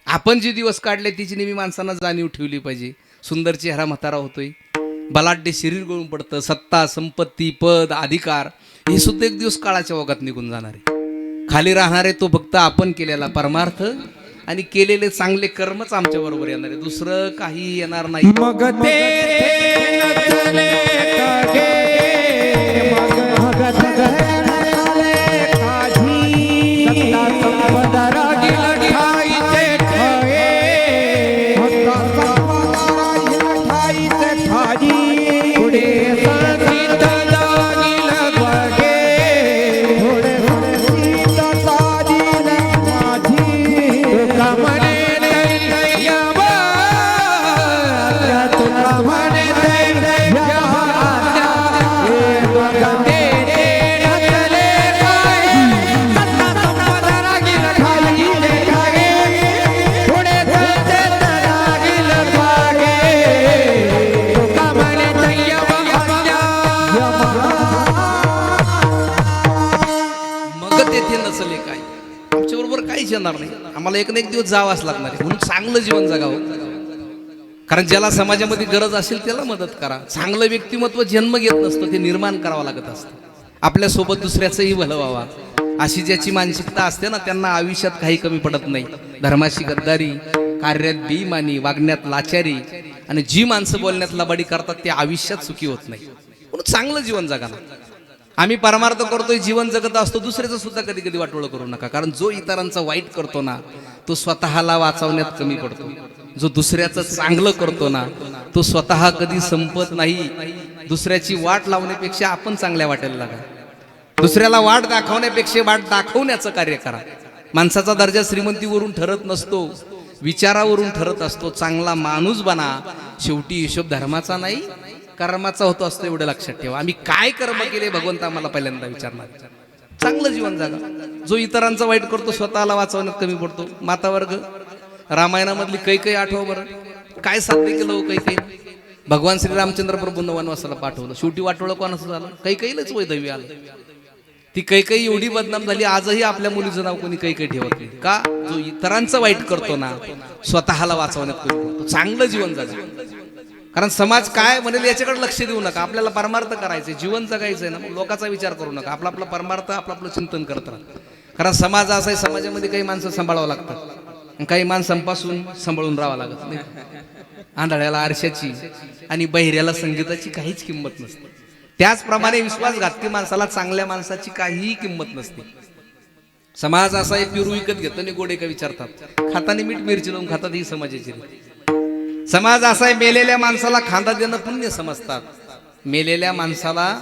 आपण जे दिवस काढले तिची नेहमी माणसांना जाणीव ठेवली पाहिजे. सुंदर चेहरा म्हातारा होतोय, बलाढ्य शरीर गळून पडतं, सत्ता संपत्ती पद अधिकार हे सुद्धा एक दिवस काळाच्या ओघात निघून जाणार आहे. खाली राहणारे तो फक्त आपण केलेला परमार्थ आणि केलेले चांगले कर्मच आमच्या बरोबर येणार आहे, दुसरं काही येणार नाही. मग ते नचले कागे, मग नचले काजी, सत्ता संपदा रागील ठाईचे ठाये, सत्ता संपदा रागील ठाईचे ठाजी, पुढे संगीत जागील वागे, पुढे संगीत जागील माझी. तुका म्हणे दैयवा, तुका म्हणे दैयवा, हे बघते नचले काय, सत्ता संपदा रागील ठाईचे ठाये, पुढे संगीत जागील वागे, तुका म्हणे दैयवा. मग तेथे नसले काय, आमच्या बरोबर काहीच येणार नाही. आम्हाला एक ना एक दिवस जावाच लागणार आहे, म्हणून चांगलं जीवन जगावं. कारण ज्याला समाजामध्ये गरज असेल त्याला मदत करा. चांगलं व्यक्तिमत्व जन्म घेत नसतं, ते निर्माण करावं लागत असतं. आपल्यासोबत दुसऱ्याचंही भलं व्हावा अशी ज्याची मानसिकता असते ना त्यांना आयुष्यात काही कमी पडत नाही. धर्माची गद्दारी, कार्यात बेईमानी, वागण्यात लाचारी आणि जी माणसं बोलण्यात लबाडी करतात ते आयुष्यात सुखी होत नाही. म्हणून चांगलं जीवन जगा ना. आम्ही परमार्थ करतोय, जीवन जगत असतो, दुसऱ्याचं सुद्धा कधी कधी वाटोळं करू नका. कारण जो इतरांचा वाईट करतो ना तो स्वतःला वाचवण्यात कमी पडतो, जो दुसऱ्याचं चांगलं करतो ना तो स्वतः कधी संपत नाही. दुसऱ्याची वाट लावण्यापेक्षा आपण चांगल्या वाटेला लागा, दुसऱ्याला वाट दाखवण्यापेक्षा वाट दाखवण्याचं कार्य करा. माणसाचा दर्जा श्रीमंतीवरून ठरत नसतो, विचारावरून ठरत असतो. चांगला माणूस बना, शेवटी हिशोब धर्माचा नाही कर्माचा होतो असतो, एवढं लक्षात ठेवा. आम्ही काय कर्म केले भगवंत आम्हाला पहिल्यांदा विचारणार. चांगलं जीवन जगा. जो इतरांचा वाईट करतो स्वतःला वाचवण्यात कमी पडतो. मातावर्ग, रामायणामधली कैकेयी आठवा बरं, काय साध्य केलं हो कैकेयी. भगवान श्रीरामचंद्र प्रभूंना वनवासाला पाठवलं, शेवटी वाटोळं कोणाचं झालं, कैकेयीलाच वैधव्य आलं. ती कैकेयी एवढी बदनाम झाली, आजही आपल्या मुलीचं नाव कोणी कैकेयी ठेवत नाही. का? जो इतरांचं वाईट करतो ना स्वतःला वाचवण्यात कमी पडतो. चांगलं जीवन जगा. कारण समाज काय म्हणेल याच्याकडे लक्ष देऊ नका. आपल्याला परमार्थ करायचे, जीवन जगायचंय ना, मग लोकांचा विचार करू नका. आपला आपला परमार्थ, आपलं चिंतन करत राहा. कारण समाज असा आहे, समाजामध्ये काही माणसं सांभाळावं लागतात, काही माणसांपासून सांभाळून राहावं लागत नाही. आंधळ्याला आरशाची आणि बहिऱ्याला संगीताची काहीच किंमत नसते. त्याचप्रमाणे विश्वासघातकी माणसाला चांगल्या माणसाची काहीही किंमत नसते. समाज असा एक पिरू विकत घेतो आणि गोडे का विचारतात, खाताने मीठ मिरची लावून खातात, ही समाजाची रीत. समाज असा आहे, मेलेल्या माणसाला खांदा देणं पुण्य समजतात, मेलेल्या माणसाला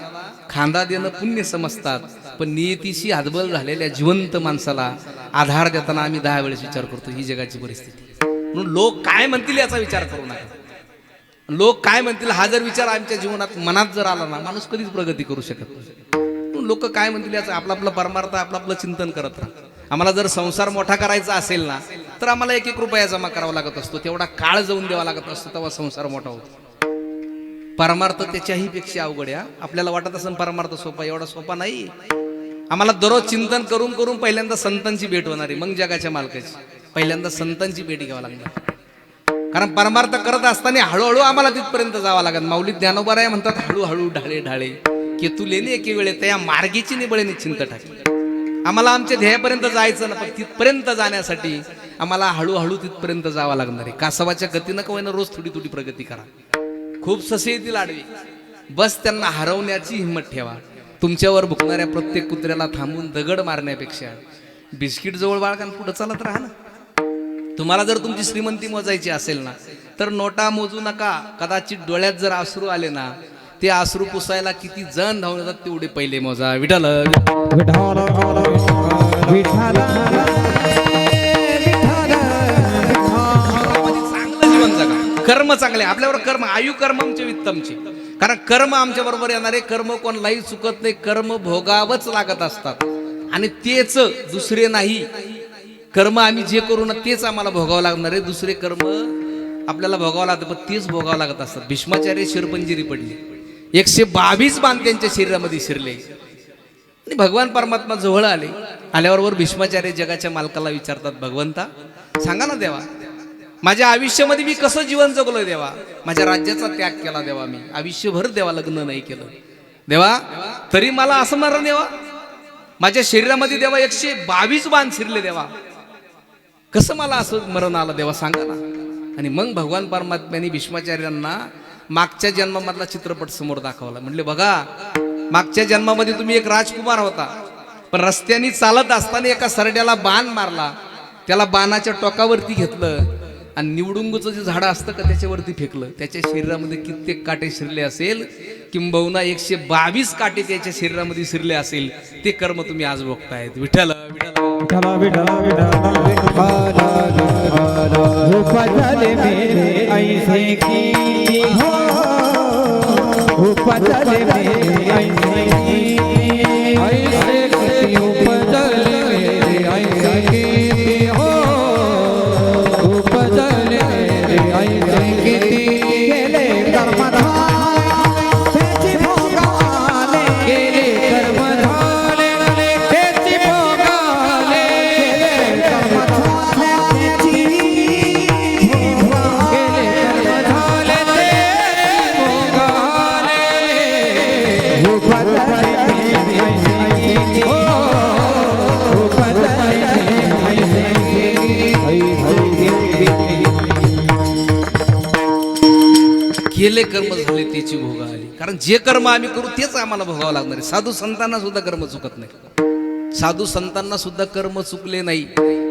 खांदा देणं पुण्य समजतात. पण नियतीशी हातबल झालेल्या जिवंत माणसाला आधार देताना आम्ही 10 वेळेस विचार करतो. ही जगाची परिस्थिती. म्हणून लोक काय म्हणतील याचा विचार करू नका. लोक काय म्हणतील हा जर विचार आमच्या जीवनात मनात जर आला ना, माणूस कधीच प्रगती करू शकत नाही. लोक काय म्हणतील याचं आपलं आपलं परमार्थ आपलं आपलं चिंतन करत राहा. आम्हाला जर संसार मोठा करायचा असेल ना, तर आम्हाला 1-1 रुपया जमा करावा लागत असतो, तेवढा काळ जाऊन द्यावा लागत असतो, तेव्हा संसार मोठा होतो. परमार्थ त्याच्याही पेक्षा अवघड आहे. आपल्याला वाटत असेल परमार्थ सोपा, एवढा सोपा नाही. आम्हाला दररोज चिंतन करून करून पहिल्यांदा संतांची भेट होणार आहे, मग जगाच्या मालकाची. पहिल्यांदा संतांची भेट घ्यावी लागणार, कारण परमार्थ करत असताना हळूहळू आम्हाला तिथपर्यंत जावं लागेल. माऊली ज्ञानोबराय म्हणतात, हळूहळू ढाळे ढाळे केतुलेने एके वेळे त्या मार्गीची निबळे निश्चिंत टाकली. आम्हाला आमच्या ध्येयापर्यंत जायचं ना, पण तिथपर्यंत जाण्यासाठी आम्हाला हळूहळू तिथपर्यंत जावं लागणार आहे. कासवाच्या गतीनं का होईना रोज थोडी थोडी प्रगती करा. खूप ससे येतील आडवे, बस त्यांना हरवण्याची हिंमत ठेवा. तुमच्यावर भुकणाऱ्या प्रत्येक कुत्र्याला थांबून दगड मारण्यापेक्षा बिस्किट जवळ बाळगान पुढे चालत राहा ना. तुम्हाला जर तुमची श्रीमंती मोजायची असेल ना, तर नोटा मोजू नका. कदाचित डोळ्यात जर अश्रू आले ना, ते अश्रू पुसायला किती जण धावून येतात तेवढे पहिले मोजा. विठ्ठल विठ्ठल विठ्ठल चांगलं जीवन जगा, कर्म चांगले आपल्यावर, कर्म आयु कर्मचे वित्तमचे. कारण कर्म आमच्या बरोबर येणारे, कर्म कोणालाही चुकत नाही, कर्म भोगावंच लागत असतात. आणि तेच दुसरे नाही, कर्म आम्ही जे करू ना तेच आम्हाला भोगावं लागणार आहे. दुसरे कर्म आपल्याला भोगावं लागतं, पण तेच भोगावं लागत असतात. भीष्माचार्य शिरपंजिरी पडली, 122 बाण त्यांच्या शरीरामध्ये शिरले आणि भगवान परमात्मा जवळ आले. आल्याबरोबर भीष्माचार्य जगाच्या मालकाला विचारतात, भगवंता सांगा ना देवा, माझ्या आयुष्यामध्ये मी कसं जीवन जगलोय देवा. माझ्या राज्याचा त्याग केला देवा, मी आयुष्यभर देवा लग्न नाही केलं देवा, तरी मला असं मरण देवा. माझ्या शरीरामध्ये देवा 122 बाण शिरले देवा, कसं मला असं मरण आलं देवा सांगा ना. आणि मग भगवान परमात्म्याने भीष्माचार्यांना मागच्या जन्मामधला चित्रपट समोर दाखवला. म्हणले बघा, मागच्या जन्मामध्ये तुम्ही एक राजकुमार होता, पण रस्त्याने चालत असताना एका सरड्याला बाण मारला, त्याला बाणाच्या टोकावरती घेतलं आणि निवडुंगचं जे झाड असतं का त्याच्यावरती फेकलं. त्याच्या शरीरामध्ये कित्येक काटे शिरले असेल, किंबहुना 122 काटे त्याच्या शरीरामध्ये शिरले असेल. ते कर्म तुम्ही आज भोगतायत. विठ्ठल विठ्ठल विठ्ठल उपजले मेरे ऐसे की हो, उपजले मेरे ऐसे की, ऐसे की उपजले मेरे ऐसे की हो, उपजले मेरे ऐसे की. गेले कर्मधारे त्याची भोगाले, गेले कर्मधारे त्याची भोगाले, गेले कर्मधारे त्याची भोगाले, गेले कर्मधारे त्याची भोगाले. उपजले मेरे ऐसे की हो, उपजले मेरे ऐसे केले कर्म झाले त्याची भोग आली. कारण जे कर्म आम्ही करू तेच आम्हाला भोगावं लागणार आहे. साधू संतांना सुद्धा कर्म चुकत नाही, साधू संतांना सुद्धा कर्म चुकले नाही.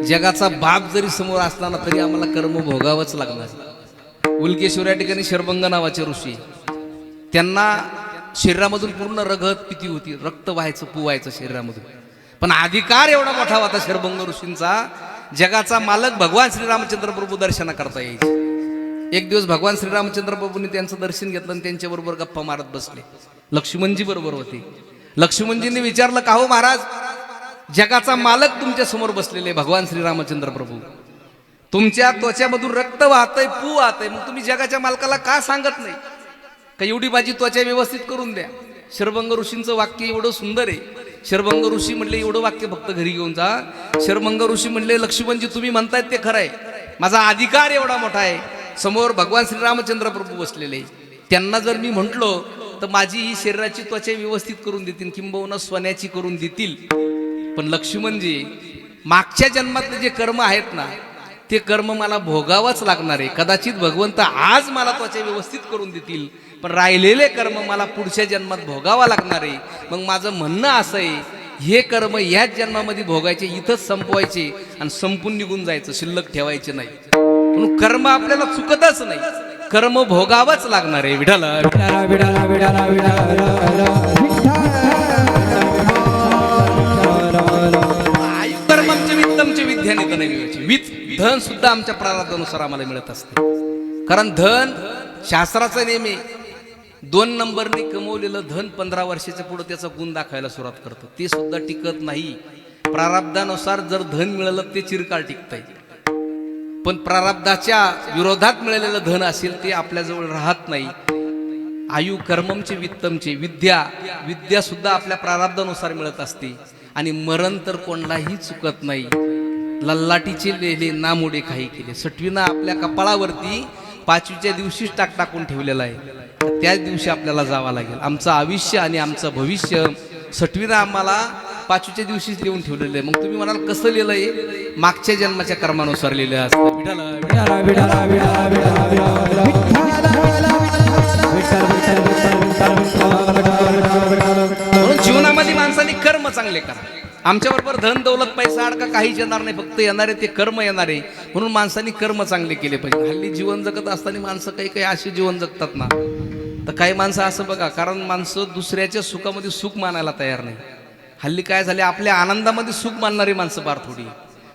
जगाचा बाप जरी समोर असला ना, तरी आम्हाला कर्म भोगावंच लागणार. उल्केश्वर या ठिकाणी शरभंग नावाचे ऋषी, त्यांना शरीरामधून पूर्ण रगत पिती होती, रक्त व्हायचं पुवायचं शरीरामधून, पण अधिकार एवढा मोठा होता शरभंग ऋषींचा, जगाचा मालक भगवान श्रीरामचंद्र प्रभू दर्शना करता यायचे. एक दिवस भगवान श्रीरामचंद्र प्रभूंनी त्यांचं दर्शन घेतलं आणि त्यांच्याबरोबर गप्पा मारत बसले. लक्ष्मणजी बरोबर होते. लक्ष्मणजींनी विचारलं, का हो महाराज, जगाचा मालक तुमच्या समोर बसलेले भगवान श्रीरामचंद्र प्रभू, तुमच्या त्वचामधून रक्त वाहतंय, पू वाहतंय, मग तुम्ही जगाच्या मालकाला का सांगत नाही का एवढी माझी त्वचा व्यवस्थित करून द्या. शरभंग ऋषींचं वाक्य एवढं सुंदर आहे. शरभंग ऋषी म्हणले, एवढं वाक्य फक्त घरी घेऊन जा. शरभंग ऋषी म्हणले, लक्ष्मणजी तुम्ही म्हणतायत ते खरं आहे, माझा अधिकार एवढा मोठा आहे, समोर भगवान श्रीरामचंद्र प्रभू बसलेले, त्यांना जर मी म्हंटलो तर माझी ही शरीराची त्वचा व्यवस्थित करून देतील, किंबहुना सोन्याची करून देतील. पण लक्ष्मणजी, मागच्या जन्मातले जे कर्म आहेत ना, ते कर्म मला भोगावंच लागणार आहे. कदाचित भगवंत आज मला त्वचा व्यवस्थित करून देतील, पण राहिलेले कर्म मला पुढच्या जन्मात भोगावा लागणार आहे. मग माझं म्हणणं असं आहे, हे कर्म याच जन्मामध्ये भोगायचे, इथंच संपवायचे आणि संपून निघून जायचं, शिल्लक ठेवायचे नाही. म्हणून कर्म आपल्याला चुकतच नाही, कर्म भोगावंच लागणार आहे. विठ्ठल विठ्ठल विठ्ठल विठ्ठल विठ्ठल आयु कर्मचे वित्तमचे विद्याने वित धन सुद्धा आमच्या प्रारब्धानुसार आम्हाला मिळत असते. कारण धन शास्त्राचा नेहमी 2 नंबरने कमवलेलं धन 15 वर्षाच्या पुढे त्याचा गुण दाखवायला सुरुवात करतं. ते सुद्धा टिकत नाही. प्रारब्धानुसार जर धन मिळालं ते चिरकाळ टिकतंय, पण प्रारब्धाच्या विरोधात मिळालेलं धन असेल ते आपल्याजवळ राहत नाही. आयु कर्ममचे वित्तमचे विद्या सुद्धा आपल्या प्रारब्धानुसार मिळत असते. आणि मरण तर कोणालाही चुकत नाही. लल्लाटीचे लेले नामुडे काही केले. सटवीनं आपल्या कपाळावरती 5वीच्या दिवशीच टाकून ठेवलेला आहे. त्याच दिवशी आपल्याला जावं लागेल. आमचं आयुष्य आणि आमचं भविष्य सटवीनं आम्हाला 5वीच्या दिवशीच लिहून ठेवलेलं आहे. मग तुम्ही म्हणाल कसं लिहिलं आहे? मागच्या जन्माच्या कर्मानुसार लिहिलं असतं. म्हणून जीवनामध्ये माणसाने कर्म चांगले करा. आमच्याबरोबर धन दौलत पैसा अडका काहीच येणार नाही, फक्त येणारे ते कर्म येणारे. म्हणून माणसांनी कर्म चांगले केले पाहिजे. हल्ली जीवन जगत असताना माणसं काही असे जीवन जगतात ना, तर काही माणसं असं बघा, कारण माणसं दुसऱ्याच्या सुखामध्ये सुख मानायला तयार नाही. हल्ली काय झाले, आपल्या आनंदामध्ये सुख मानणारी माणसं फार थोडी.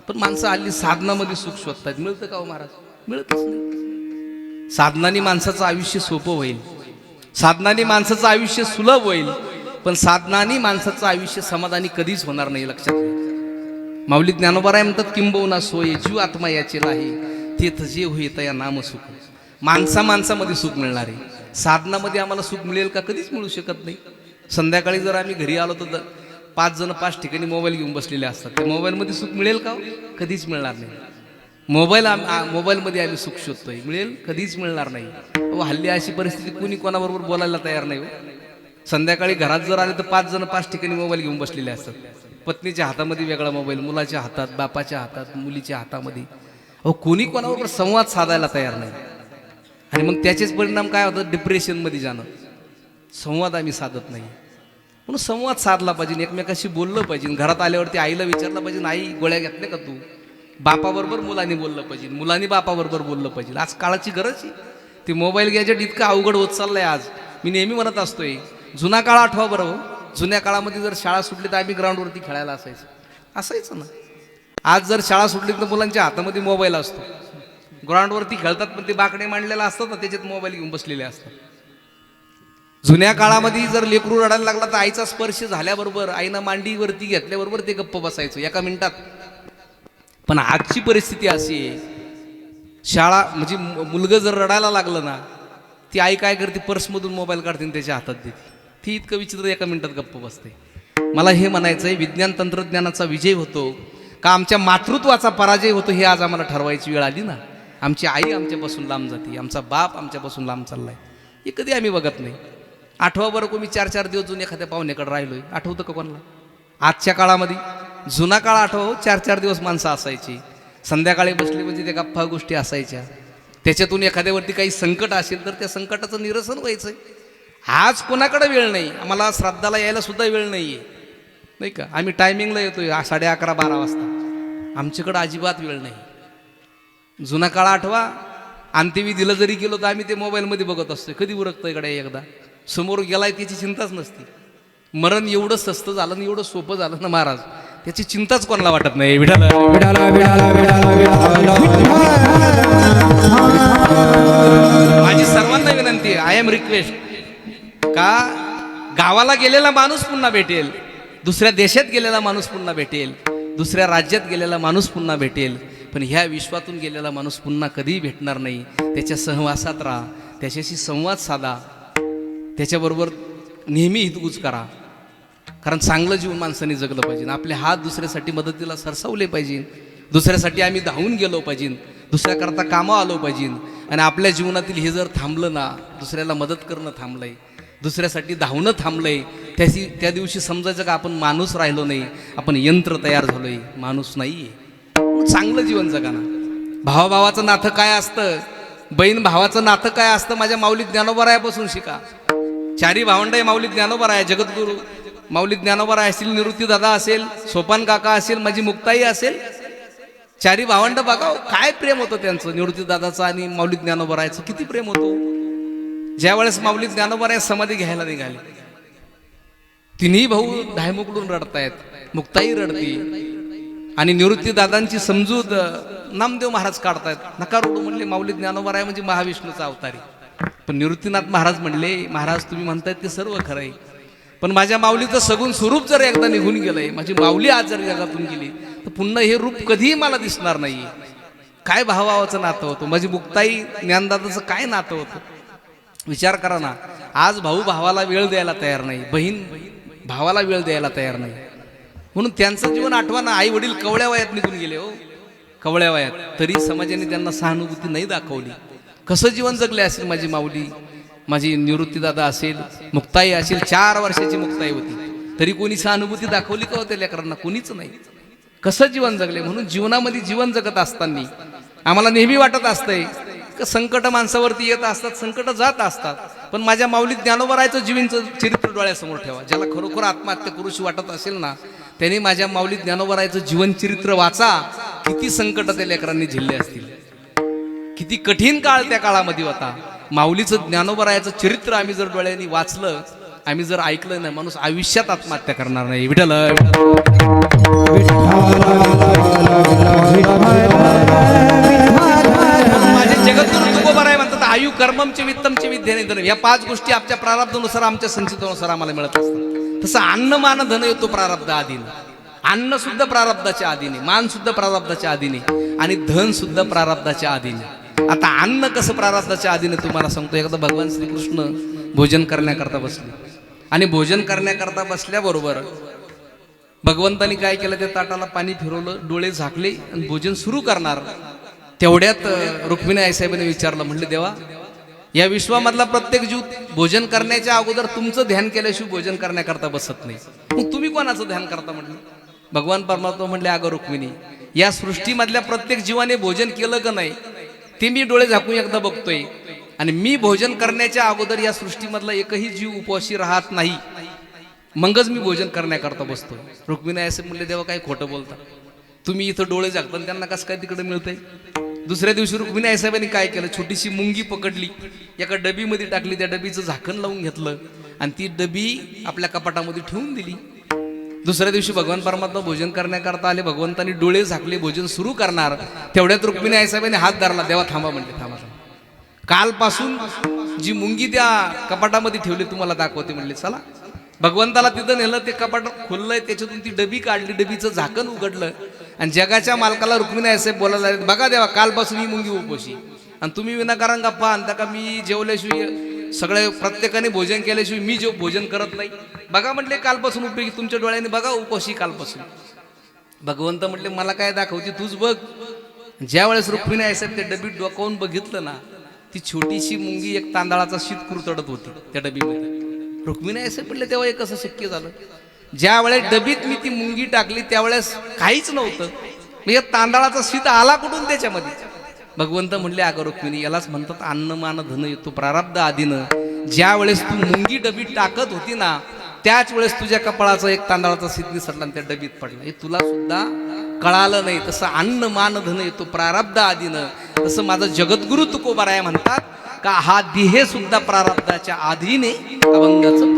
पण माणसं हल्ली साधनामध्ये सुख शोधतात. मिळतं का हो महाराज? मिळतच नाही. साधनाने माणसाचं आयुष्य सोपं होईल, साधनाने माणसाचं आयुष्य सुलभ होईल, पण साधनाने माणसाचं आयुष्य समाधानी कधीच होणार नाही. लक्षात घ्या. माऊली ज्ञानोबा म्हणतात, किंबहुना सोय जीव आत्मा याचे नाही, तेथ जे होईत या नाम सुख. माणसामध्ये सुख मिळणार आहे. साधनामध्ये आम्हाला सुख मिळेल का? कधीच मिळू शकत नाही. संध्याकाळी जर आम्ही घरी आलो तर 5 जण 5 ठिकाणी मोबाईल घेऊन बसलेले असतात. त्या मोबाईलमध्ये सुख मिळेल का? कधीच मिळणार नाही. मोबाईलमध्ये आम्ही सुख शोधतोय, मिळेल? कधीच मिळणार नाही. हल्ली अशी परिस्थिती, कोणी कोणाबरोबर बोलायला तयार नाही. संध्याकाळी घरात जर आले तर 5 जण 5 ठिकाणी मोबाईल घेऊन बसलेले असतात. पत्नीच्या हातामध्ये वेगळा मोबाईल, मुलाच्या हातात, बापाच्या हातात, मुलीच्या हातामध्ये. कोणी कोणाबरोबर संवाद साधायला तयार नाही. आणि मग त्याचेच परिणाम काय होतात? डिप्रेशनमध्ये जाणं. संवाद आम्ही साधत नाही. म्हणून संवाद साधला पाहिजे, एकमेकाशी बोललं पाहिजे. घरात आल्यावरती आईला विचारलं पाहिजे, आई गोळ्या घेतल्या का तू? बापाबरोबर मुलांनी बोललं पाहिजे, मुलांनी बापाबरोबर बोललं पाहिजे. आज काळाची गरज आहे. ते मोबाईल गॅजेट इतकं अवघड होत चाललंय आज. मी नेहमी म्हणत असतोय, जुना काळ आठवा बरं. जुन्या काळामध्ये जर शाळा सुटली तर आम्ही ग्राउंडवरती खेळायला असायचं ना. आज जर शाळा सुटली तर मुलांच्या हातामध्ये मोबाईल असतो. ग्राउंडवरती खेळतात, पण ते बाकडे मांडलेला असतात ना, त्याच्यात मोबाईल घेऊन बसलेले असतात. जुन्या काळामध्ये जर लेकरू रडायला लागला तर आईचा स्पर्श झाल्याबरोबर, आईनं मांडीवरती घेतल्याबरोबर ते गप्प बसायचं 1 मिनिटात. पण आजची परिस्थिती अशी आहे, शाळा म्हणजे मुलगा जर रडायला लागलं ना, ती आई काय करते? पर्समधून मोबाईल काढते आणि त्याच्या हातात देते. ती इतकं विचित्र 1 मिनिटात गप्प बसते. मला हे म्हणायचं आहे, विज्ञान तंत्रज्ञानाचा विजय होतो का आमच्या मातृत्वाचा पराजय होतो, हे आज आम्हाला ठरवायची वेळ आली ना. आमची आई आमच्यापासून लांब जाते, आमचा बाप आमच्यापासून लांब चाललाय, हे कधी आम्ही बघत नाही. आठवा बरं, को मी 4-4 दिवस जुने एखाद्या पाहुण्याकडे राहिलोय, आठवतं का कोणाला? आजच्या काळामध्ये जुना काळ आठव, 4-4 दिवस माणसं असायची. संध्याकाळी बसली म्हणजे त्या गप्पा गोष्टी असायच्या. त्याच्यातून एखाद्यावरती काही संकट असेल तर त्या संकटाचं निरसन व्हायचंय. आज कोणाकडे वेळ नाही. आम्हाला श्राद्धाला यायला सुद्धा वेळ नाहीये, नाही का? आम्ही टायमिंगला येतोय 11:30-12 वाजता. आमच्याकडं अजिबात वेळ नाही. जुना काळ आठवा, अंत्यविधीला जरी गेलो तर आम्ही ते मोबाईलमध्ये बघत असतोय, कधी उरकतं इकडे एकदा. समोर गेलाय त्याची चिंताच नसती. मरण एवढं स्वस्त झालं ना, एवढं सोपं झालं ना महाराज, त्याची चिंताच कोणाला वाटत नाही. माझी सर्वांना विनंती, आय एम रिक्वेस्ट, का गावाला गेलेला माणूस पुन्हा भेटेल, दुसऱ्या देशात गेलेला माणूस पुन्हा भेटेल, दुसऱ्या राज्यात गेलेला माणूस पुन्हा भेटेल, पण ह्या विश्वातून गेलेला माणूस पुन्हा कधीही भेटणार नाही. त्याच्या सहवासात राहा, त्याच्याशी संवाद साधा, त्याच्याबरोबर नेहमी हितगुज करा. कारण चांगलं जीवन माणसाने जगलं पाहिजे. आपले हात दुसऱ्यासाठी मदतीला सरसावले पाहिजे, दुसऱ्यासाठी आम्ही धावून गेलो पाहिजे, दुसऱ्याकरता कामं आलो पाहिजे. आणि आपल्या जीवनातील हे जर थांबलं ना, दुसऱ्याला मदत करणं थांबलंय, दुसऱ्यासाठी धावणं थांबलंय, त्या दिवशी समजायचं का आपण माणूस राहिलो नाही, आपण यंत्र तयार झालोय, माणूस नाहीये. चांगलं जीवन जगा ना. भावाभावाचं नातं काय असतं, बहीण भावाचं नातं काय असतं, माझ्या माऊली ज्ञानोबारायापासून शिका. 4 भावंड आहे माऊली ज्ञानोबाराया, जगद्गुरु माऊली ज्ञानोबाराया असतील, निवृत्ती दादा असेल, सोपान काका असेल, माझी मुक्ताई असेल. 4 भावंड बघा, काय प्रेम होतं त्यांचं. निवृत्ती दादाचं आणि माऊली ज्ञानोबारायाचं किती प्रेम होतं. ज्या वेळेस माऊली ज्ञानोबाराया समाधी घ्यायला निघाले, 3 भाऊ धायमुकडून रडतायत, मुक्ताई रडती. आणि निवृत्तीदादांची समजूत नामदेव महाराज काढतायत. नका रोडू म्हणले, माऊली ज्ञानोबा राय म्हणजे महाविष्णूचा अवतारी. पण निवृत्तीनाथ महाराज म्हणले, महाराज तुम्ही म्हणतायत ते सर्व खरं आहे, पण माझ्या माऊलीचं सगुण स्वरूप जर एकदा निघून गेलंय, माझी माऊली आज जर जगातून गेली तर पुन्हा हे रूप कधीही मला दिसणार नाही. काय भावाचं नातं होतं, माझी मुक्ताई ज्ञानदादाचं काय नातं होतं. विचार करा ना, आज भाऊ भावाला वेळ द्यायला तयार नाही, बहीण भावाला वेळ द्यायला तयार नाही, म्हणून त्यांचं जीवन आठवा ना. आई वडील कवळ्या वयात निघून गेले हो, कवळ्या वयात, तरी समाजाने त्यांना सहानुभूती नाही दाखवली. कसं जीवन जगले असेल माझी माऊली, माझी निवृत्तीदादा असेल, मुक्ताई असेल. 4 वर्षाची मुक्ताई होती तरी कोणी सहानुभूती दाखवली का होते लेकरांना? कोणीच नाही. कसं जीवन जगले. म्हणून जीवनामध्ये जीवन जगत असताना आम्हाला नेहमी वाटत असतंय की संकट माणसावरती येत असतात, संकट जात असतात, पण माझ्या माऊली ज्ञानोबा रायचं जीवनचं चरित्र डोळ्यासमोर ठेवा. ज्याला खरोखर आत्महत्या करूशी वाटत असेल ना, त्यांनी माझ्या माऊली ज्ञानोबा रायचं जीवन चरित्र वाचा. किती संकट त्या लेकरांनी झेलले असतील, किती कठीण काळ त्या काळामध्ये होता. माऊलीचं ज्ञानोबा रायचं चरित्र आम्ही जर डोळ्यांनी वाचलं, आम्ही जर ऐकलं नाही, माणूस आयुष्यात आत्महत्या करणार नाही. विठ्ठल माझे जगद्गुरु तुकोबा राय म्हणतात, आयु कर्ममचे वित्तमचे विद्येने धन. या 5 गोष्टी आमच्या प्रारब्धानुसार, आमच्या संचितानुसार आम्हाला मिळत असतात. तसं अन्न मान धन येतो प्रारब्ध आधीने. अन्न सुद्धा प्रारब्धाच्या आधीने, मान सुद्धा प्रारब्धाच्या आधीने, आणि धन सुद्धा प्रारब्धाच्या आधीने. आता अन्न कसं प्रारब्धाच्या आधीने तुम्हाला सांगतो. एकदा भगवान श्रीकृष्ण भोजन करण्याकरता बसले, आणि भोजन करण्याकरता बसल्याबरोबर भगवंतानी काय केलं, त्या ताटाला पाणी फिरवलं, डोळे झाकले आणि भोजन सुरू करणार. तेवढ्यात रुक्मिणी आईसाहेबांनी विचारलं, म्हणले देवा, या विश्वामधला प्रत्येक जीव भोजन करण्याच्या अगोदर तुमचं ध्यान केल्याशिवाय भोजन करण्याकरता बसत नाही, मग तुम्ही कोणाचं ध्यान करता? म्हणले भगवान परमात्मा म्हणले, अगं रुक्मिणी, या सृष्टीमधल्या प्रत्येक जीवाने भोजन केलं का नाही ते मी डोळे झाकून एकदा बघतोय, आणि मी भोजन करण्याच्या अगोदर या सृष्टीमधला एकही जीव उपवाशी राहत नाही, मगच मी भोजन करण्याकरता बसतो. रुक्मिणी असे म्हणले, देवा काय खोटं बोलता, तुम्ही इथं डोळे झाकता, त्यांना कसं काय तिकडे मिळतंय? दुसऱ्या दिवशी रुक्मिणी आईसाहेबांनी काय केलं, छोटीशी मुंगी पकडली, एका डबीमध्ये टाकली, त्या डबीचं झाकण लावून घेतलं आणि ती डबी आपल्या कपाटामध्ये ठेवून दिली. दुसऱ्या दिवशी भगवान परमात्मा भोजन करण्याकरता आले, भगवंतांनी डोळे झाकले, भोजन सुरू करणार. तेवढ्यात रुक्मिणी आईसाहेबांनी हात धरला, देवा थांबा म्हणले, थांबा. कालपासून जी मुंगी त्या कपाटामध्ये ठेवली तुम्हाला दाखवते म्हणले. चला, भगवंताला तिथं नेलं, ते कपाट खोललंय, त्याच्यातून ती डबी काढली, डबीचं झाकण उघडलं, आणि जगाच्या मालकाला रुक्मिणी आईसाहेब बोलायला लागले, बघा देवा, कालपासून ही मुंगी उपोशी, आणि तुम्ही विनाकारण गप्पा आणता का? मी जेवल्याशिवाय, सगळे प्रत्येकाने भोजन केल्याशिवाय मी भोजन करत नाही. बघा म्हटले, कालपासून उपयोगी, तुमच्या डोळ्याने बघा, उपोशी कालपासून. भगवंत म्हटले, मला काय दाखवते, तूच बघ. ज्या वेळेस रुक्मिणी आईसाहेब त्या डबीत डोकावून बघितलं ना, ती छोटीशी मुंगी एक तांदळाचा शीत कुरतडत होती त्या डबीमध्ये. रुक्मिणी आईसाहेब म्हटले, तेव्हा हे कसं शक्य झालं? ज्या वेळेस डबीत मी ती मुंगी टाकली त्यावेळेस काहीच नव्हतं, म्हणजे तांदळाचा शीत आला कुठून त्याच्यामध्ये? भगवंत म्हणले, अगं रुक्मिणी, यालाच म्हणतात अन्न मान धन येतो प्रारब्ध आधीनं. ज्या वेळेस तू मुंगी डबीत टाकत होती ना, त्याच वेळेस तुझ्या कपाळाचा एक तांदळाचा शीत निसटला आणि त्या डबीत पडला. हे तुला सुद्धा कळालं नाही. तसं अन्न मान धन येतो प्रारब्ध आधीनं, तसं माझा जगद्गुरु तुकोबा राय म्हणतात का हा देह सुद्धा प्रारब्धाच्या आधीने अभंगाचं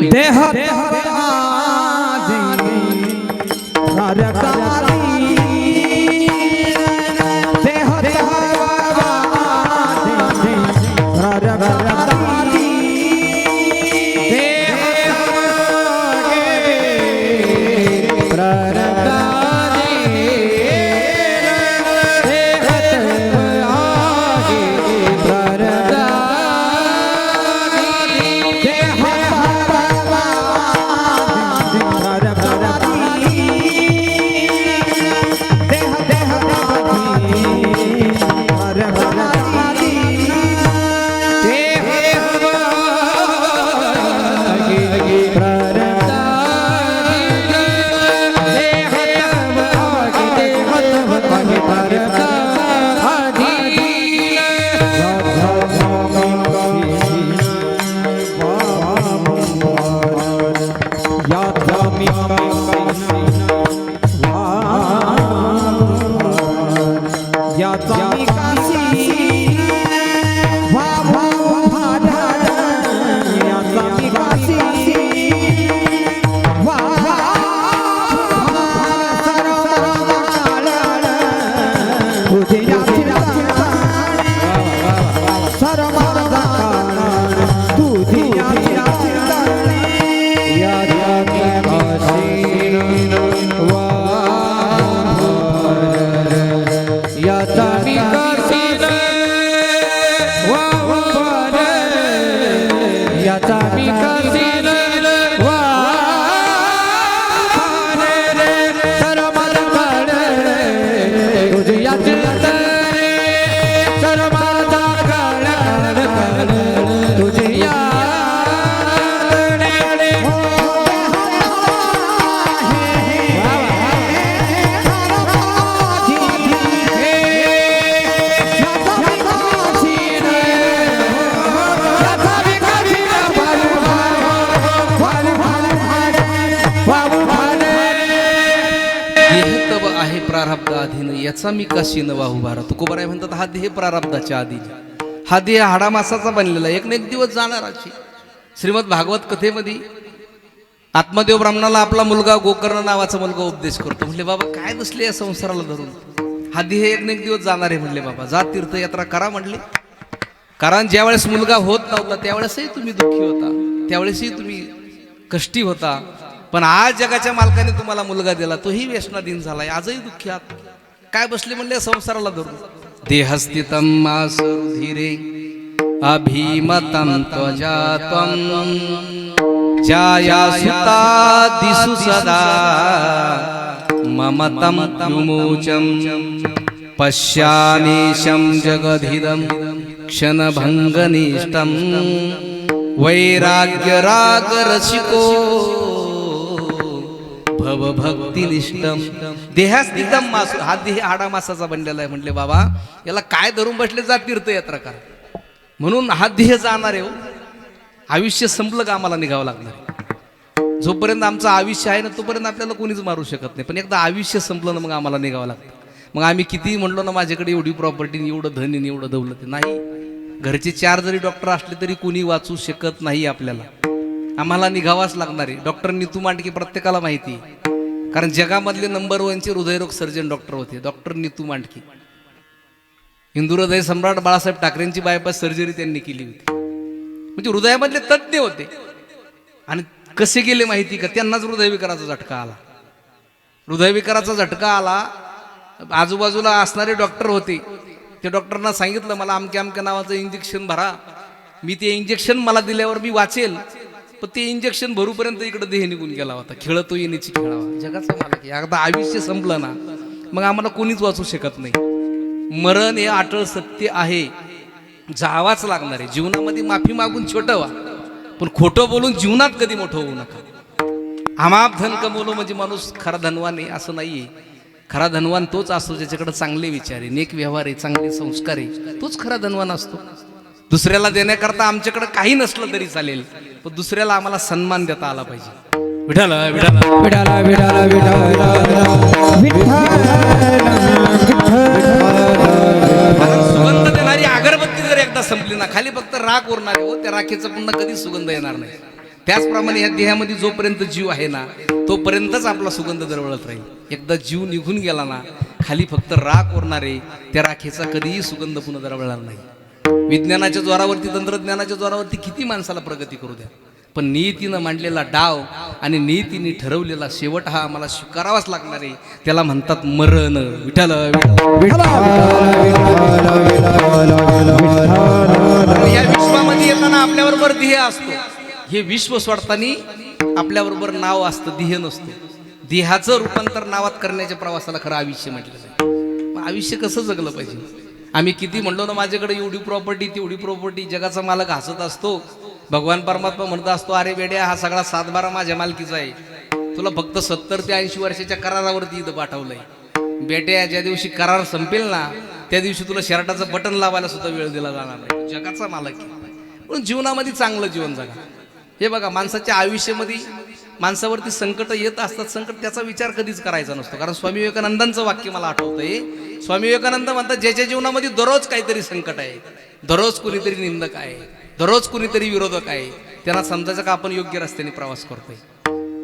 आहे प्रारब्ध अधीन याचा मी काशी न वाहू भार. तुकोबाराय म्हणतात हा देह प्रारब्धाच्या अधीन, हा देह हाडामासाचा बनलेला, एक ना एक दिवस जाणाराची. श्रीमद भागवत कथेमध्ये आत्मदेव ब्राह्मणाला आपला मुलगा गोकर्ण नावाचा मुलगा उपदेश करतो. म्हणले बाबा काय बसले या संसाराला धरून, हा देह एक ना एक दिवस जाणार आहे. म्हणले बाबा जा तीर्थयात्रा करा म्हणले. कारण ज्यावेळेस मुलगा होत नव्हता त्यावेळेसही तुम्ही दुःखी होता, त्यावेळेसही तुम्ही कष्टी होता, पण आज जगाच्या मालकाने तुम्हाला मुलगा दिला, तोही व्यसनाधीन झालाय, आजही दुःखी आहात. काय बसले म्हणले संसाराला धरून. देहस्थितम मासरुधिरे अभिमतं त्वजात्वं जाया सुता दिसु सदा ममतं विमोचम पश्यामीशं जगधिदं क्षणभंगनिष्ठं वैराग्यरागरसिको भवभक्तिनिष्ठं. देहस्थितम मासु, हा देह हाडामासाचा बनलेला आहे. म्हटले बाबा याला काय धरून बसले, जा तीर्थयात्रा करा. म्हणून हा देह जाणार आहे. आयुष्य संपलं का आम्हाला निघावं लागणार. जोपर्यंत आमचं आयुष्य आहे ना तोपर्यंत आपल्याला कोणीच मारू शकत नाही, पण एकदा आयुष्य संपलं ना मग आम्हाला निघावं लागतं. मग आम्ही कितीही म्हणलो ना माझ्याकडे एवढी प्रॉपर्टी, एवढं धन, एवढं दौलत, नाही. घरचे 4 जरी डॉक्टर असले तरी कोणी वाचू शकत नाही आपल्याला. आम्हाला निघावाच लागणार आहे. डॉक्टर नीतू मांडके प्रत्येकाला माहिती आहे, कारण जगामधले नंबर 1चे हृदयरोग सर्जन डॉक्टर होते डॉक्टर नीतू मांडके. हिंदू हृदय सम्राट बाळासाहेब ठाकरेंची बायपास सर्जरी त्यांनी केली होती. म्हणजे हृदयामधले तज्ज्ञ होते. आणि कसे गेले माहिती का, त्यांनाच हृदयविकाराचा झटका आला. हृदयविकाराचा झटका आला, आजूबाजूला असणारे डॉक्टर होते, त्या डॉक्टरना सांगितलं मला अमक्या अमक्या नावाचं इंजेक्शन भरा, मी ते इंजेक्शन मला दिल्यावर मी वाचेल. पण ते इंजेक्शन भरूपर्यंत इकडे देह निघून गेला होता. खेळतो येण्याची खेळावा, जगाचा मालक. एकदा आयुष्य संपलं ना मग आम्हाला कोणीच वाचू शकत नाही. मरण हे अटळ सत्य आहे, जावाच लागणार आहे. जीवनामध्ये माफी मागून छोटं व्हा, पण खोटं बोलून जीवनात कधी मोठं होऊ नका. अमाप धन कमवलं म्हणजे माणूस खरा धनवान आहे असं नाहीये. खरा धनवान तोच असतो ज्याच्याकडे चांगले विचार आहे, नेक व्यवहार आहे, चांगले संस्कार आहे, तोच खरा धनवान असतो. दुसऱ्याला देण्याकरता आमच्याकडे काही नसलं तरी चालेल, पण दुसऱ्याला आम्हाला सन्मान देता आला पाहिजे. विठाल विठाल विठाल विठाल सुगंध देणारी अगरबत्ती जर एकदा संपली ना, खाली फक्त राख उरणार आहे, त्या राखेचा पुन्हा कधी सुगंध येणार नाही. त्याचप्रमाणे या देहामध्ये जोपर्यंत जीव आहे ना तोपर्यंतच आपला सुगंध दरवळत राहील. एकदा जीव निघून गेला ना खाली फक्त राख उरणार आहे, त्या राखेचा कधीही सुगंध पुन्हा दरवळणार नाही. विज्ञानाच्या जोरावरती, तंत्रज्ञानाच्या जोरावरती किती माणसाला प्रगती करू द्या, पण नियतीनं मांडलेला डाव आणि नियतीने ठरवलेला शेवट हा आम्हाला स्वीकारावाच लागणार आहे. त्याला म्हणतात मरण. विठाल या विश्वामध्ये येताना आपल्याबरोबर ध्येय असतो. हे विश्व सोडताना आपल्याबरोबर नाव असतं, ध्येय नसतं. देहाचं रूपांतर नावात करण्याच्या प्रवासाला खरं आयुष्य म्हटलेलं आहे. आयुष्य कसं जगलं पाहिजे. आम्ही किती म्हणलो ना माझ्याकडे एवढी प्रॉपर्टी तेवढी प्रॉपर्टी, जगाचा मालक हसत असतो. भगवान परमात्मा म्हणत असतो अरे बेड्या हा सगळा 7-12 माझ्या मालकीचा आहे, तुला फक्त 70 ते 80 वर्षाच्या करारावरती इथं पाठवलंय. बेट्या ज्या दिवशी करार संपेल ना त्या दिवशी तुला शर्टाचं बटन लावायला सुद्धा वेळ दिला जाणार नाही. जगाचा मालक आहे. म्हणून जीवनामध्ये चांगलं जीवन जगा. हे बघा माणसाच्या आयुष्यामध्ये माणसावरती संकट येत असतात, संकट त्याचा विचार कधीच करायचा नसतो. कारण स्वामी विवेकानंदांचं वाक्य मला आठवतंय. स्वामी विवेकानंद म्हणतात ज्याच्या जीवनामध्ये दररोज काहीतरी संकट आहे, दररोज कुणीतरी निंदक आहे, दररोज कुणीतरी विरोधक आहे, त्यांना समजायचं का आपण योग्य रस्त्याने प्रवास करतोय.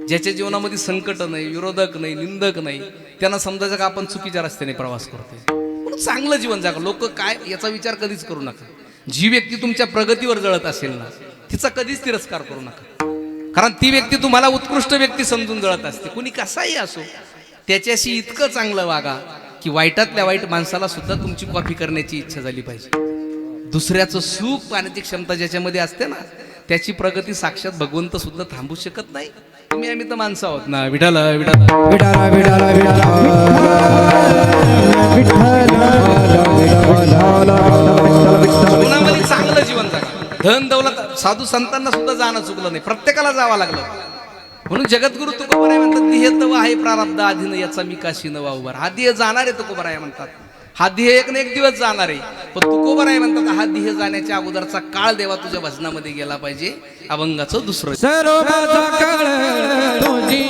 ज्याच्या जीवनामध्ये संकट नाही, विरोधक नाही, निंदक नाही, त्यांना समजायचं का आपण चुकीच्या रस्त्याने प्रवास करतोय. म्हणून चांगलं जीवन जगा. लोक काय याचा विचार कधीच करू नका. जी व्यक्ती तुमच्या प्रगतीवर जळत असेल ना तिचा कधीच तिरस्कार करू नका. कारण ती व्यक्ती तुम्हाला उत्कृष्ट व्यक्ती समजून जळत असते. कुणी कसाही असो त्याच्याशी इतकं चांगलं वागा की वाईटातल्या वाईट माणसाला सुद्धा तुमची कॉपी करण्याची इच्छा झाली पाहिजे. दुसऱ्याचं सुख पाहण्याची क्षमता ज्याच्यामध्ये असते ना त्याची प्रगती साक्षात भगवंत सुद्धा थांबू शकत नाही. तुम्ही आम्ही तर माणसं आहोत ना. विठाल विठाल विठाल विठाल जीवनामध्ये चांगलं जीवन जगा. धन दौलत साधू संतांना सुद्धा जाणं चुकलं नाही, प्रत्येकाला जावं लागलं. म्हणून जगद्गुरु तुकोबाराय म्हणतात देह तव आहे प्रारब्ध अधीन याचा मी काशी न वाहू. हा देह जाणार आहे. तुकोबाराय म्हणतात हा देह एक ना एक दिवस जाणार आहे. पण तुकोबाराय म्हणतात हा देह जाण्याच्या अगोदरचा काळ देवा तुझ्या भजनामध्ये गेला पाहिजे. अभंगाचं दुसरं सर्वाचा काळ तुझी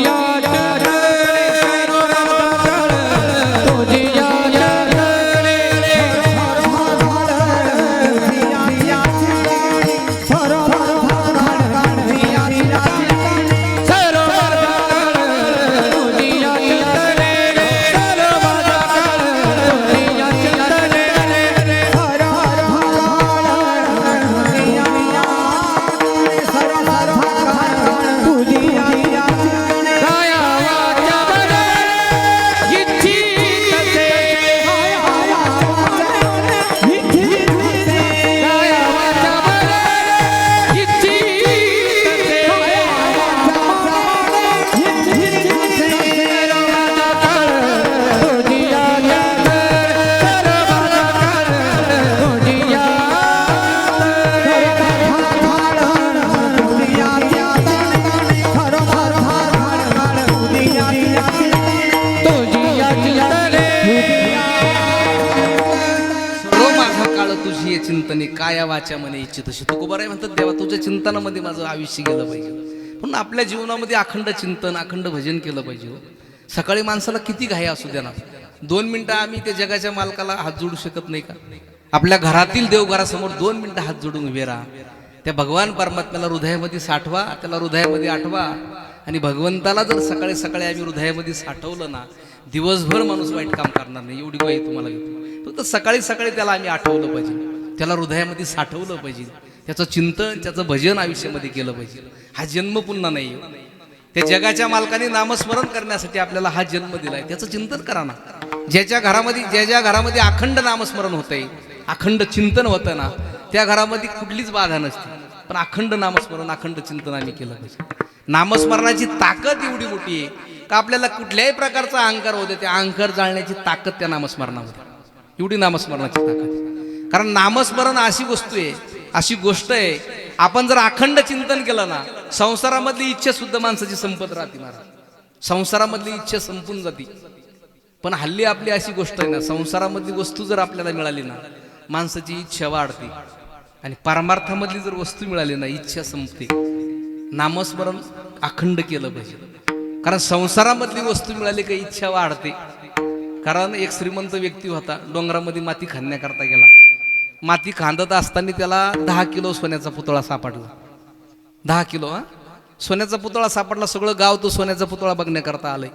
चिंतने काया वाचा मने इच्छितशी. तुकोबाराय म्हणतात देवा तुझ्या चिंतनामध्ये माझं आयुष्य गेलं पाहिजे. पण आपल्या जीवनामध्ये अखंड चिंतन अखंड भजन केलं पाहिजे. सकाळी माणसाला किती घाई असू द्या ना, 2 मिनिटं आम्ही त्या जगाच्या मालकाला हात जोडू शकत नाही का? आपल्या घरातील देवघरासमोर 2 मिनिटं हात जोडून उभे राहा. त्या भगवान परमात्म्याला हृदयामध्ये साठवा, त्याला हृदयामध्ये आठवा. आणि भगवंताला जर सकाळी सकाळी आम्ही हृदयामध्ये साठवलं ना, दिवसभर माणूस वाईट काम करणार नाही. एवढी वाईट तुम्हाला घेतो. फक्त सकाळी सकाळी त्याला आम्ही आठवलं पाहिजे, त्याला हृदयामध्ये साठवलं पाहिजे, त्याचं चिंतन त्याचं भजन आयुष्यामध्ये केलं पाहिजे. हा जन्म पुन्हा नाही. त्या जगाच्या मालकाने नामस्मरण करण्यासाठी आपल्याला हा जन्म दिलाय, त्याचं चिंतन करा ना. ज्या घरामध्ये अखंड नामस्मरण होतंय, अखंड चिंतन होतं ना, त्या घरामध्ये कुठलीच बाधा नसते. पण अखंड नामस्मरण अखंड चिंतन आम्ही केलं पाहिजे. नामस्मरणाची ताकद एवढी मोठी आहे का आपल्याला कुठल्याही प्रकारचा अहंकार होते, त्या अहंकार जाळण्याची ताकद त्या नामस्मरणामध्ये. एवढी नामस्मरणाची ताकद. कारण नामस्मरण अशी वस्तू आहे, अशी गोष्ट आहे, आपण जर अखंड चिंतन केलं ना, संसारामधली इच्छा सुद्धा माणसाची संपत राहते महाराज. संसारामधली इच्छा संपून जाते. पण हल्ली आपली अशी गोष्ट आहे ना, संसारामधली वस्तू जर आपल्याला मिळाली ना, माणसाची इच्छा वाढते. आणि परमार्थामधली जर वस्तू मिळाली ना, इच्छा संपते. नामस्मरण अखंड केलं पाहिजे. कारण संसारामधली वस्तू मिळाली का इच्छा वाढते. कारण एक श्रीमंत व्यक्ती होता, डोंगरामध्ये माती खांदण्याकरता गेला. माती खांदत असताना त्याला 10 किलो सोन्याचा पुतळा सापडला. 10 किलो सोन्याचा पुतळा सापडला. सगळं गाव तो सोन्याचा पुतळा बघण्याकरता आलंय.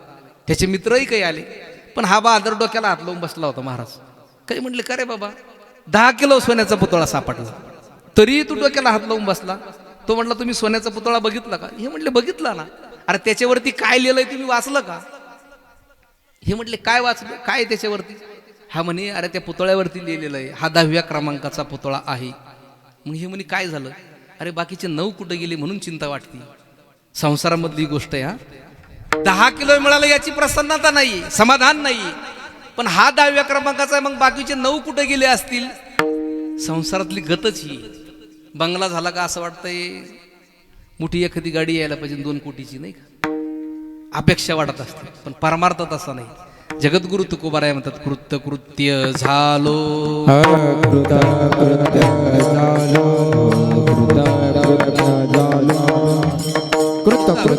त्याचे मित्रही काही आले. पण हा बहादर डोक्याला हात लावून बसला होता. महाराज काही म्हटले, का रे बाबा 10 किलो सोन्याचा पुतळा सापडला, तरी तू डोक्याला हात लावून बसला? तो म्हटला, तुम्ही सोन्याचा पुतळा बघितला का? हे म्हटले, बघितला ना. अरे त्याच्यावरती काय लिहिलंय तुम्ही वाचलं का? हे म्हटले, काय वाचलं, काय त्याच्यावरती? हा म्हणे, अरे त्या पुतळ्यावरती लिहिलेलं आहे, हा 10व्या क्रमांकाचा पुतळा आहे. मग हे म्हणे, काय झालं? अरे बाकीचे 9 कुठे गेले म्हणून चिंता वाटते. संसारामधली गोष्ट आहे. हा 10 किलो मिळालं याची प्रसन्नता नाही, समाधान नाही. पण हा 10व्या क्रमांकाचा, मग बाकीचे 9 कुठे गेले असतील? संसारातली गतच ही. बंगला झाला का असं वाटतंय मोठी एखादी गाडी यायला पाहिजे 2 कोटीची, नाही का? अपेक्षा वाटत असते. पण परमार्थात असं नाही. जगद्गुरु तुकोबाराय म्हणतात, कृत्य कृत्य झालो, कृत्य झालो, कृत्य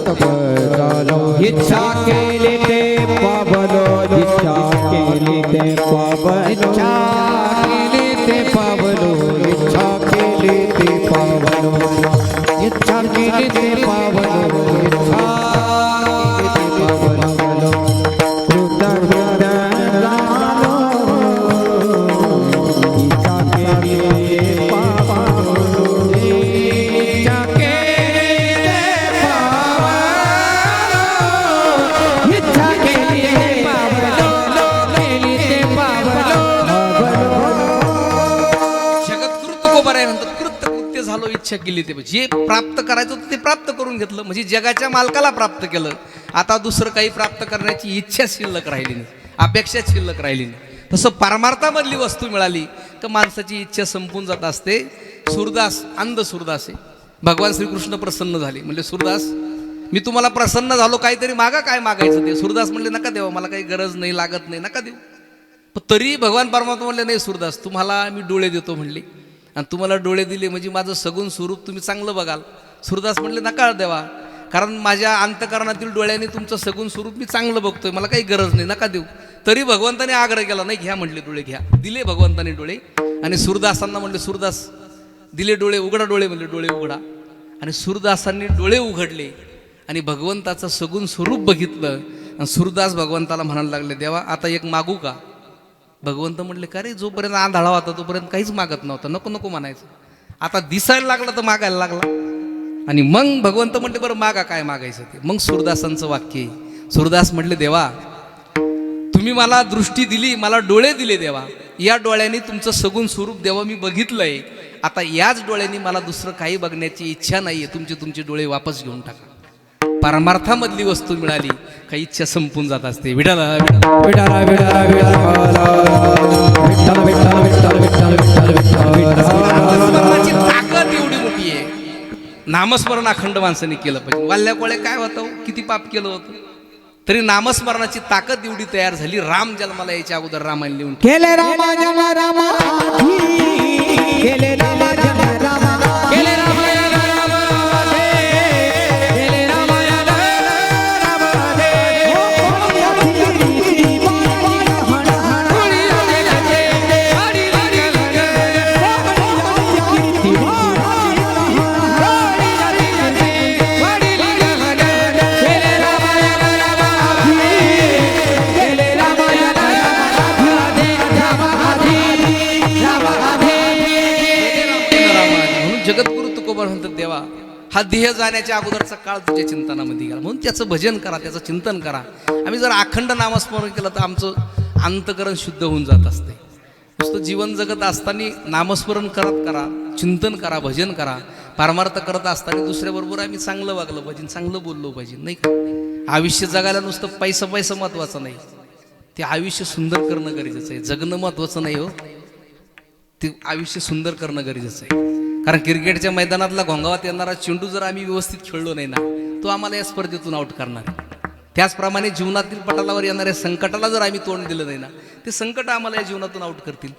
झालो. इच्छा केली ते पावलो, इच्छा केली ते पावलो, इच्छा केली ते पावलो, इच्छा केली ते पावलो, इच्छा केली ते पावलो, इच्छा इच्छा केली ते जे प्राप्त करायचं होतं ते प्राप्त करून घेतलं. म्हणजे जगाच्या मालकाला प्राप्त केलं. आता दुसरं काही प्राप्त करण्याची इच्छा शिल्लक राहिली नाही, अपेक्षा शिल्लक राहिली नाही. तसं परमार्थामधली वस्तू मिळाली तर माणसाची इच्छा संपून जात असते. सूरदास अंध सूरदास आहे. भगवान श्रीकृष्ण प्रसन्न झाले. म्हणले, सूरदास मी तुम्हाला प्रसन्न झालो, काहीतरी मागा. काय मागायचं ते? सूरदास म्हणले, नका देवा, मला काही गरज नाही, लागत नाही, नका देऊ. पण तरी भगवान परमात्मा म्हणले, नाही सूरदास, तुम्हाला मी डोळे देतो म्हणले, आणि तुम्हाला डोळे दिले म्हणजे माझं सगुण स्वरूप तुम्ही चांगलं बघाल. सूरदास म्हणले, नका देवा, कारण माझ्या अंतकरणातील डोळ्याने तुमचं सगुण स्वरूप मी चांगलं बघतोय, मला काही गरज नाही, नका देऊ. तरी भगवंताने आग्रह केला, नाही घ्या म्हटले, डोळे घ्या. दिले भगवंताने डोळे. आणि सूरदासांना म्हणले, सूरदास दिले डोळे, उघडा डोळे म्हणले, डोळे उघडा. आणि सूरदासांनी डोळे उघडले आणि भगवंताचं सगुण स्वरूप बघितलं. आणि सूरदास भगवंताला म्हणायला लागले, देवा आता एक मागू का? भगवंत म्हटले, का रे, जोपर्यंत आंधळा होता तोपर्यंत काहीच मागत नव्हता, नको नको म्हणायचं. आता दिसायला लागला तर मागायला लागला. आणि मग भगवंत म्हटले, बरं मागा, काय मागायचं ते. मग सूरदासांचं वाक्य आहे. सूरदास म्हटले, देवा तुम्ही मला दृष्टी दिली, मला डोळे दिले देवा, या डोळ्यांनी तुमचं सगुण स्वरूप देवा मी बघितलंय. आता याच डोळ्यांनी मला दुसरं काही बघण्याची इच्छा नाहीये, तुमचे डोळे वापस घेऊन टाका. परमार्थामधली वस्तू मिळाली काही इच्छा संपून जात असते. विठाला विठाला विठाला नामस्मरणाची ताकद एवढी मोठी आहे. नामस्मरण अखंड माणसाने केलं पाहिजे. वाल्ल्या कोळे काय होतं, किती पाप केलं होतं, तरी नामस्मरणाची ताकद एवढी तयार झाली. राम जन्माला यायच्या अगोदर रामायण लिहून केले, रामा जन्म रामा केले रामायण रामा केले रामायण रामाधे केले रामायण रामाधे जगद्गुरु तुकोबा म्हणतात देवा हा देह जाण्याच्या अगोदरचा काळ तुझ्या चिंतनामध्ये गेला म्हणून त्याचं भजन करा त्याचं चिंतन करा. आम्ही जर अखंड नामस्मरण केलं तर आमचं अंतकरण शुद्ध होऊन जात असते. नुसतं जीवन जगत असताना नामस्मरण करत करा चिंतन करा भजन करा पारमार्थ करत असताना दुसऱ्याबरोबर आम्ही चांगलं वागलं पाहिजे चांगलं बोललो पाहिजे नाही का. आयुष्य जगायला नुसतं पैसा महत्वाचं नाही ते आयुष्य सुंदर करणं गरजेचं आहे. जगणं महत्वाचं नाही हो ते आयुष्य सुंदर करणं गरजेचं आहे. कारण क्रिकेटच्या मैदानातला घोंगावात येणारा चेंडू जर आम्ही व्यवस्थित खेळलो नाही ना तो आम्हाला या स्पर्धेतून आउट करणार. त्याचप्रमाणे जीवनातील पटलावर येणाऱ्या संकटाला जर आम्ही तोंड दिलं नाही ना ते संकट आम्हाला या जीवनातून आउट करतील.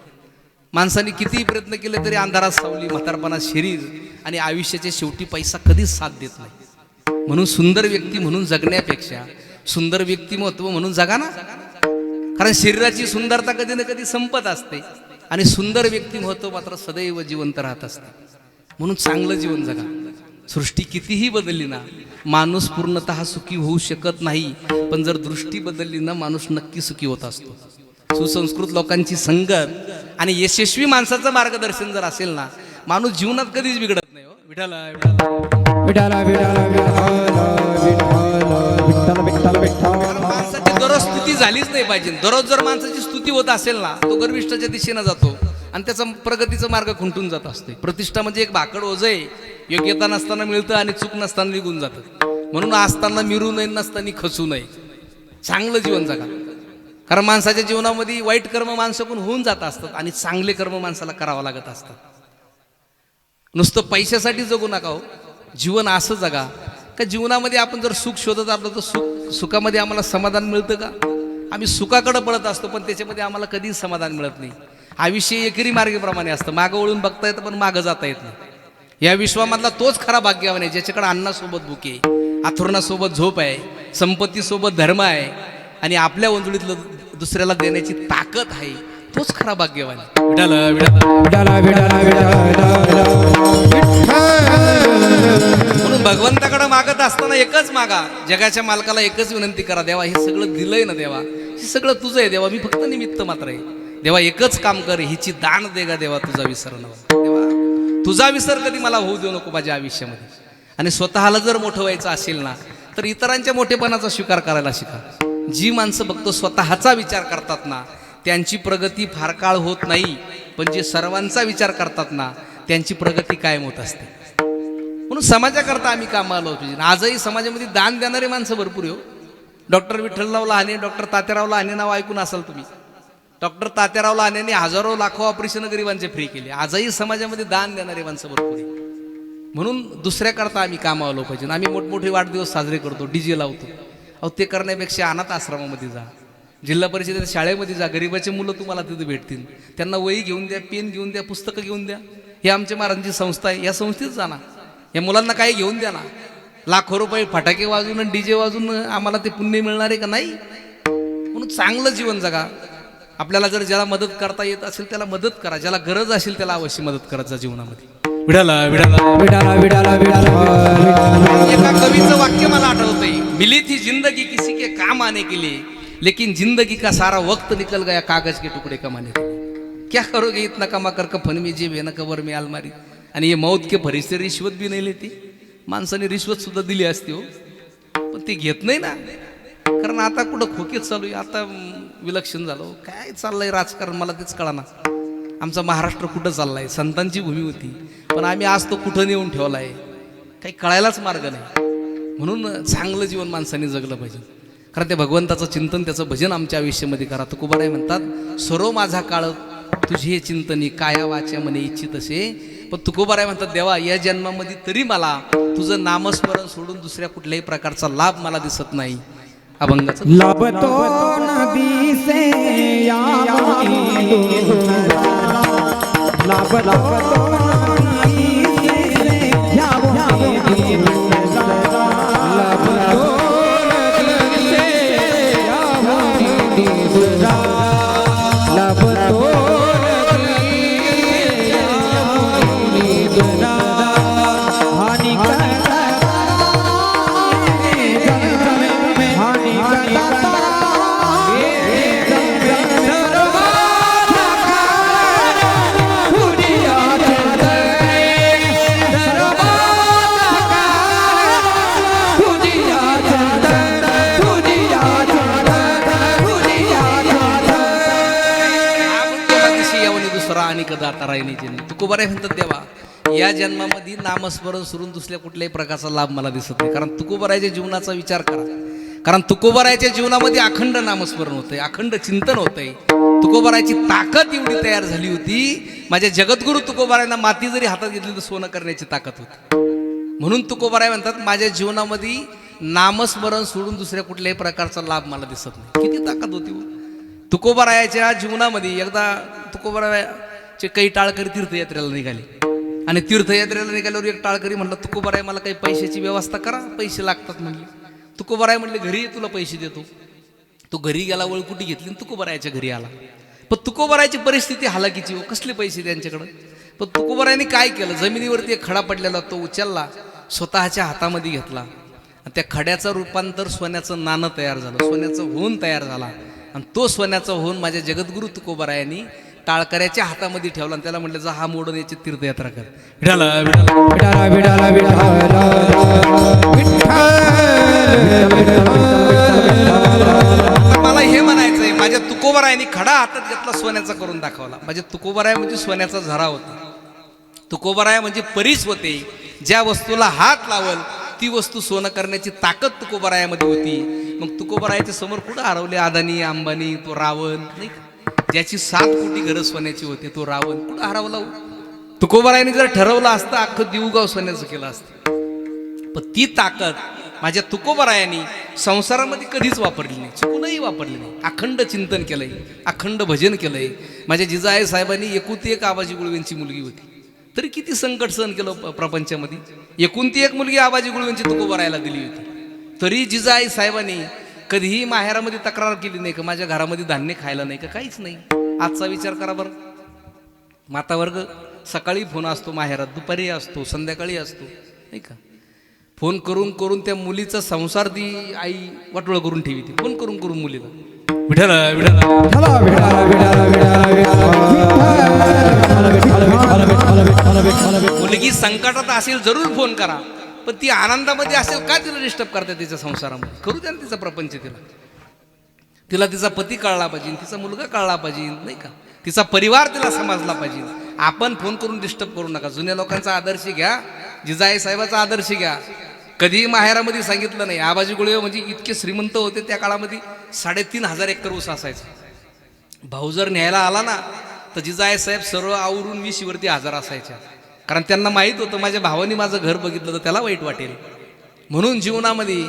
माणसाने कितीही प्रयत्न केले तरी अंधारात सावली म्हातारपणात शरीर आणि आयुष्याच्या शेवटी पैसा कधीच साथ देत नाही. म्हणून सुंदर व्यक्ती म्हणून जगण्यापेक्षा सुंदर व्यक्तिमत्व म्हणून जगा ना. कारण शरीराची सुंदरता कधी ना कधी संपत असते आणि सुंदर व्यक्तिमत्व मात्र सदैव जिवंत राहत असते. म्हणून चांगलं जीवन जगा. सृष्टी कितीही बदलली ना माणूस पूर्णतः सुखी होऊ शकत नाही पण जर दृष्टी बदलली ना माणूस नक्की सुखी होत असतो. सुसंस्कृत लोकांची संगत आणि यशस्वी माणसाचं मार्गदर्शन जर असेल ना माणूस जीवनात कधीच बिघडत नाही. विठाला विठाला विठाला विठाला विठाला माणसाची दररोज स्तुती झालीच नाही पाहिजे. दररोज जर माणसाची स्तुती होत असेल ना तो गर्विष्ठाच्या दिशेनं जातो आणि त्याचा प्रगतीचा मार्ग खुंटून जात असते. प्रतिष्ठा म्हणजे एक भाकड ओझ आहे. योग्यता नसताना मिळतं आणि चूक नसताना निघून जातं. म्हणून असताना मिरू नये नसताना खचू नये. चांगलं जीवन जगा. कारण माणसाच्या जीवनामध्ये वाईट कर्म माणसाकडून होऊन जात असतात आणि चांगले कर्म माणसाला करावं लागत असतात. नुसतं पैशासाठी जगू नका हो. जीवन असं जगा का जीवनामध्ये आपण जर सुख शोधत असलो तर सुखामध्ये आम्हाला समाधान मिळतं का. आम्ही सुखाकडे पळत असतो पण त्याच्यामध्ये आम्हाला कधीच समाधान मिळत नाही. आयुष्य एकेरी मार्गेप्रमाणे असतं. मागं वळून बघता येतं पण मागं जाता येत नाही. या विश्वामधला तोच खरा भाग्यवान आहे ज्याच्याकडे अन्नासोबत भूक आहे अथुर्णासोबत झोप आहे संपत्तीसोबत धर्म आहे आणि आपल्या ओंजळीतलं दुसऱ्याला देण्याची ताकद आहे. तोच खरा भाग्यवान आहे. म्हणून भगवंताकडे मागत असताना एकच मागा. जगाच्या मालकाला एकच विनंती करा देवा हे सगळं दिलंय ना देवा हे सगळं तुझं आहे देवा मी फक्त निमित्त मात्र आहे. देवा एकच काम कर हिची दान दे गा देवा तुझा विसर नको देवा तुझा विसर कधी मला होऊ देऊ नको माझ्या आयुष्यामध्ये. आणि स्वतःला जर मोठं व्हायचं असेल ना तर इतरांच्या मोठेपणाचा स्वीकार करायला शिका. जी माणसं फक्त स्वतःचा विचार करतात ना त्यांची प्रगती फार काळ होत नाही पण जे सर्वांचा विचार करतात ना त्यांची प्रगती कायम होत असते. म्हणून समाजाकरता आम्ही कामाला होतो. आजही समाजामध्ये दान देणारे माणसं भरपूर आहे. डॉक्टर विठ्ठलराव लहाने डॉक्टर तात्याराव लहाने नाव ऐकून असाल तुम्ही. डॉक्टर तात्याराव लहानेंनी हजारो लाखो ऑपरेशन गरिबांचे फ्री केले. आजही समाजामध्ये दान देणारे माणसं भरपूर आहे. म्हणून दुसऱ्याकरता आम्ही कामावलो पाहिजे. आम्ही मोठमोठे वाढदिवस साजरे करतो डीजे लावतो. अहो ते करण्यापेक्षा अनाथ आश्रमामध्ये जा जिल्हा परिषदेच्या शाळेमध्ये जा. गरिबाचे मुलं तुम्हाला तिथे भेटतील. त्यांना वही घेऊन द्या पेन घेऊन द्या पुस्तकं घेऊन द्या. हे आमच्या महाराजांची संस्था आहे. या संस्थेत जा ना. या मुलांना काही घेऊन द्या ना. लाखो रुपये फटाके वाजून डीजे वाजून आम्हाला ते पुण्य मिळणार आहे का नाही. म्हणून चांगलं जीवन जगा. आपल्याला जर ज्याला मदत करता येत असेल त्याला मदत करा. ज्याला गरज असेल त्याला अवश्य मदत करत जा जीवनामध्ये. विडाला विडाला विडाला विडाला विडाला एका कवीचं वाक्य मला आठवतंय. मिली थी जिंदगी किसी के काम आने के लिए लेकिन जिंदगी का सारा वक्त निकल गया कागज के टुकड़े कमाने के लिए. क्या करोगे इतना कमा कर कफन में जेब है ना कबर में अलमारी. आणि हे मौत के फरिश्ते रिश्वत बी नाही लेते. माणसाने रिश्वत सुद्धा दिली असती हो पण ते घेत नाही ना. कारण आता कुठं खोकेत चालू आहे. आता विलक्षण झालो काय चाललंय राजकारण मला तेच कळाना. आमचा महाराष्ट्र कुठं चाललाय. संतांची भूमी होती पण आम्ही आज तो कुठं नेऊन ठेवला आहे काही कळायलाच मार्ग नाही. म्हणून चांगलं जीवन माणसाने जगलं पाहिजे. कारण त्या भगवंताचं चिंतन त्याचं भजन आमच्या आयुष्यामध्ये करा. तुकोबाराय म्हणतात सर्व माझा काळ तुझे चिंतनी काया वाच्या मने इच्छित असे. पण तुकोबाराय म्हणतात देवा या जन्मामध्ये तरी मला तुझं नामस्मरण सोडून दुसऱ्या कुठल्याही प्रकारचा लाभ मला दिसत नाही. अभंगाचा लाभतो नदी से या आणि कदा आता राहिली जन्म तुकोबाराय म्हणतात देवा या जन्मामध्ये नामस्मरण सोडून दुसऱ्या कुठल्याही प्रकारचा लाभ मला दिसत नाही. कारण तुकोबारायच्या जीवनाचा विचार करा. कारण तुकोबारायच्या जीवनामध्ये अखंड नामस्मरण होतंय, अखंड चिंतन होतंय. तुकोबारायची ताकद एवढी तयार झाली होती. माझ्या जगद्गुरु तुकोबारायांना माती जरी हातात घेतली तर सोनं करण्याची ताकद होती. म्हणून तुकोबाराय म्हणतात माझ्या जीवनामध्ये नामस्मरण सोडून दुसऱ्या कुठल्याही प्रकारचा लाभ मला दिसत नाही. किती ताकद होती तुकोबारायाच्या जीवनामध्ये. एकदा तुकोबारायाचे काही टाळकरी तीर्थयात्रेला निघाले आणि तीर्थयात्रेला निघाल्यावर एक टाळकरी म्हणलं तुकोबाराय मला काही पैशाची व्यवस्था करा, पैसे लागतात म्हणले. तुकोबाराय म्हणले घरी ये, तुला पैसे देतो. तो घरी गेला, वळकुटी घेतली आणि तुकोबारायाच्या घरी आला. पण तुकोबारायची परिस्थिती हालाकीची हो, कसले पैसे त्यांच्याकडं. पण तुकोबारायांनी काय केलं, जमिनीवरती एक खडा पडलेला तो उचलला, स्वतःच्या हातामध्ये घेतला आणि त्या खड्याचं रूपांतर सोन्याचं नाणं तयार झालं, सोन्याचं होऊन तयार झाला. आणि तो सोन्याचा होऊन माझ्या जगद्गुरु तुकोबारायांनी टाळकऱ्याच्या हातामध्ये ठेवला आणि त्याला म्हटलं जा हा मोडून याची तीर्थयात्रा कर. विठाला विठाला विठाला विठाला मला हे म्हणायचंय, माझ्या तुकोबारायांनी खडा हातात घेतला, सोन्याचा करून दाखवला. माझ्या तुकोबाराय म्हणजे सोन्याचा झरा होता. तुकोबाराय म्हणजे परीस होते. ज्या वस्तूला हात लावल ती वस्तू सोनं करण्याची ताकद तुकोबारायामध्ये होती. मग तुकोबारायाच्या समोर कुठं हरवले अदानी अंबानी, तो रावण नाही का, ज्याची 7 कोटी घरं सोन्याची होती, तो रावण कुठं हरवला. तुकोबारायाने जर ठरवलं असतं अख्खं दिवगाव सोन्याचं केलं असतं. पण ती ताकद माझ्या तुकोबारायांनी संसारामध्ये कधीच वापरली नाही, चुकूनही वापरली नाही. अखंड चिंतन केलंय, अखंड भजन केलंय. माझ्या जिजाई साहेबांनी एकुलती एक आबाजी गुळवेंची मुलगी होती, तरी किती संकट सहन केलं प्रपंचामध्ये. एकुलती एक मुलगी आबाजी गुळवेंची तुकोबारायाला दिली होती, तरी जिजाई साहेबांनी कधीही माहेरामध्ये तक्रार केली नाही का माझ्या घरामध्ये धान्य खायला नाही का, काहीच नाही. आजचा विचार करा बरं. मातावर्ग सकाळी फोन असतो माहेरात, दुपारी असतो, संध्याकाळी असतो नाही का. फोन करून करून त्या मुलीचा संसार ती आई वाटोळं करून ठेवी ती, फोन करून करून मुलीला. विठाला मुलगी संकटात असेल जरूर फोन करा, पण ती आनंदामध्ये असेल का तिला डिस्टर्ब करते तिच्या संसारामध्ये. करू द्या ना तिचा प्रपंच. तिला तिचा पती कळला पाहिजे, तिचा मुलगा कळला पाहिजे नाही का, तिचा परिवार तिला समजला पाहिजे. आपण फोन करून डिस्टर्ब करू नका. जुन्या लोकांचा आदर्श घ्या, जिजाई साहेबाचा आदर्श घ्या. कधीही माहेरामध्ये सांगितलं नाही. आबाजी गुळवे म्हणजे इतके श्रीमंत होते त्या काळामध्ये, 3,500 एकर ऊस असायचा. भाऊ जर न्यायला आला ना तर जिजाई साहेब सर्व आवरून 20वरती हजर असायच्या. कारण त्यांना माहीत होतं माझ्या भावाने माझं घर बघितलं तर त्याला वाईट वाटेल. म्हणून जीवनामध्ये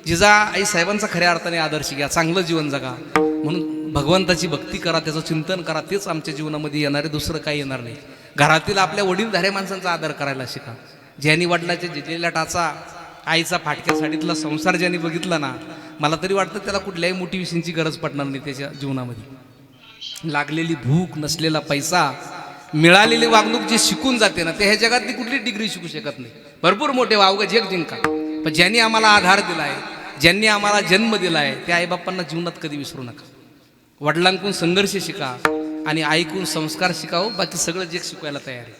जिजाई साहेबांचा खऱ्या अर्थाने आदर्श घ्या, चांगलं जीवन जगा. म्हणून भगवंताची भक्ती करा, त्याचं चिंतन करा, तेच आमच्या जीवनामध्ये येणार आहे, दुसरं काही येणार नाही. घरातील आपल्या वडीलधाऱ्या माणसांचा आदर करायला शिका. ज्यांनी वडिलाच्या जिजलेल्या टाचा, आईचा फाटक्या साडीतला संसार ज्यांनी बघितला ना, मला तरी वाटतं त्याला कुठल्याही मोटिवेशनची गरज पडणार नाही त्याच्या जीवनामध्ये. लागलेली भूक, नसलेला पैसा, मिळालेली वागणूक जे शिकून जाते ना, ते ह्या जगातली कुठली डिग्री शिकू शकत नाही. भरपूर मोठे वावगं जग जिंका, पण ज्यांनी आम्हाला आधार दिलाय, ज्यांनी आम्हाला जन्म दिलाय, त्या आईबापांना जीवनात कधी विसरू नका. वडिलांकडून संघर्ष शिका आणि आईकडून संस्कार शिकावं. बाकी सगळं जग शिकवायला तयार आहे.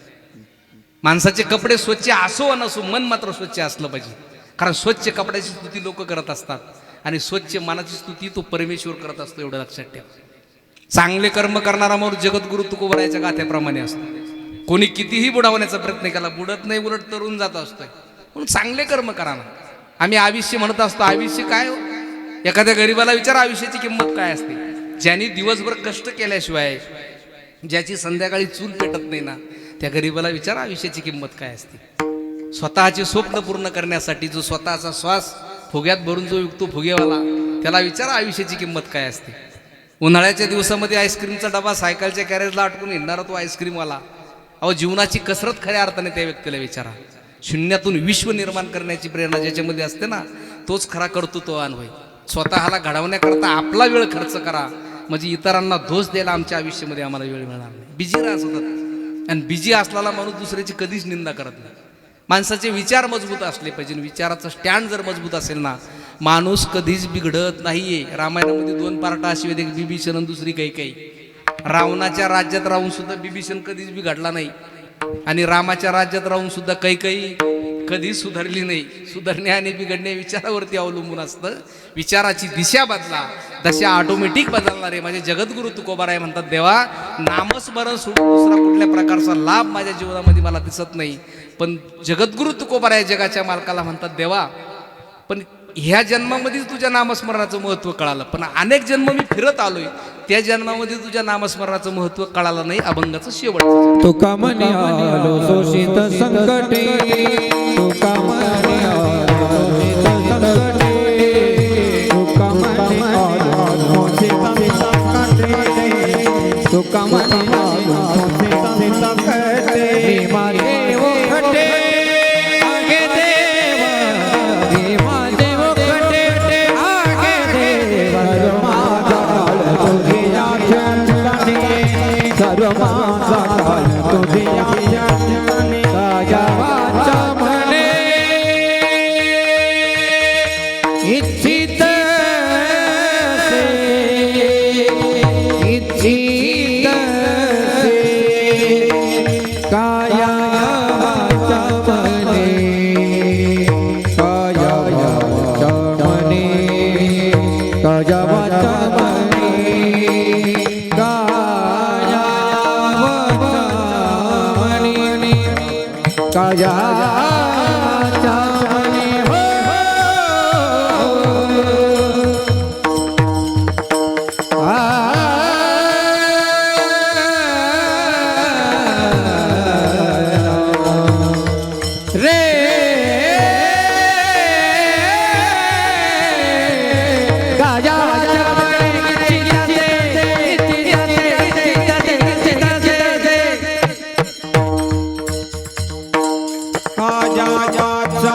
माणसाचे कपडे स्वच्छ असो नसो, मन मात्र स्वच्छ असलं पाहिजे. कारण स्वच्छ कपड्याची स्तुती लोक करत असतात आणि स्वच्छ मनाची स्तुती तो परमेश्वर करत असतो, एवढं लक्षात ठेवा. चांगले कर्म करणारा माणूस जगद्गुरु तुकोबारायाच्या गाथ्याप्रमाणे असतो. कोणी कितीही बुडावण्याचा प्रयत्न केला, बुडत नाही, उलट तरुण जात असतोय. म्हणून चांगले कर्म करा ना. आम्ही आयुष्य म्हणत असतो, आयुष्य काय हो? एखाद्या गरीबाला विचार आयुष्याची किंमत काय असते. ज्यांनी दिवसभर कष्ट केल्याशिवाय, ज्याची संध्याकाळी चूल पेटत नाही ना, त्या गरीबाला विचार आयुष्याची किंमत काय असते. स्वतःचे स्वप्न पूर्ण करण्यासाठी जो स्वतःचा श्वास फुग्यात भरून जो विकतो फुगेवाला, त्याला विचार आयुष्याची किंमत काय असते. उन्हाळ्याच्या दिवसामध्ये आईस्क्रीमचा डबा सायकलच्या कॅरेजला अटकून हिंडणारा तो आईस्क्रीमवाला, अहो जीवनाची कसरत खऱ्या अर्थाने त्या व्यक्तीला विचारा. शून्यातून विश्व निर्माण करण्याची प्रेरणा ज्याच्यामध्ये असते ना, तोच खरा कर्तृत्ववान होय. स्वतःला घडवण्याकरता आपला वेळ खर्च करा, म्हणजे इतरांना दोष द्यायला आमच्या आयुष्यामध्ये आम्हाला वेळ मिळणार नाही. बिझी राहत होतात, आणि बिझी असलेला माणूस दुसऱ्याची कधीच निंदा करत नाही. माणसाचे विचार मजबूत असले पाहिजे. विचाराचा स्टँड जर मजबूत असेल ना, माणूस कधीच बिघडत नाहीये. रामायणामध्ये 2 पार्ट अशी आहेत, एक बिभीषण आणि दुसरी काही. रावणाच्या राज्यात राहून सुद्धा बिभीषण कधीच बिघडला नाही, आणि रामाच्या राज्यात राहून सुद्धा काही कधीच सुधारली नाही. सुधारणे आणि बिघडणे विचारावरती अवलंबून असतं. विचाराची दिशा बदला, दशा ऑटोमॅटिक बदलणार आहे. माझे जगद्गुरु तुकोबाराय म्हणतात, देवा नामस्मरण सोडून दुसरा कुठल्या प्रकारचा लाभ माझ्या जीवनामध्ये मला दिसत नाही. पण जगद्गुरु तुकोबाराय जगाच्या मालकाला म्हणतात, देवा पण ह्या जन्मामध्ये तुझ्या नामस्मरणाचं महत्त्व कळालं, पण अनेक जन्म मी फिरत आलोय, त्या जन्मामध्ये तुझ्या नामस्मरणाचं महत्त्व कळालं नाही. अभंगाचं शेवट. तुका म्हणे आलो शोषित संकटे, तुका म्हणे आलो शोषित संकटे, तुका म्हणे आलो शोषित संकटे, तुका म्हणे आलो शोषित संकटे. माझे ओखटे आगे देव, हे माझे ओखटे आगे देव, सर्व माझा काळ तुझ्या चरणी, सर्व माझा काळ तुझ्या चरणी. काया वाचा म्हणे इच्छित से, इच्छित से, काया वाचा म्हणे, काया वाचा म्हणे, काया वाचा म्हणे, काया वाचा म्हणे, काया वाचा म्हणे. रे काया वाचा म्हणे, काया वाचा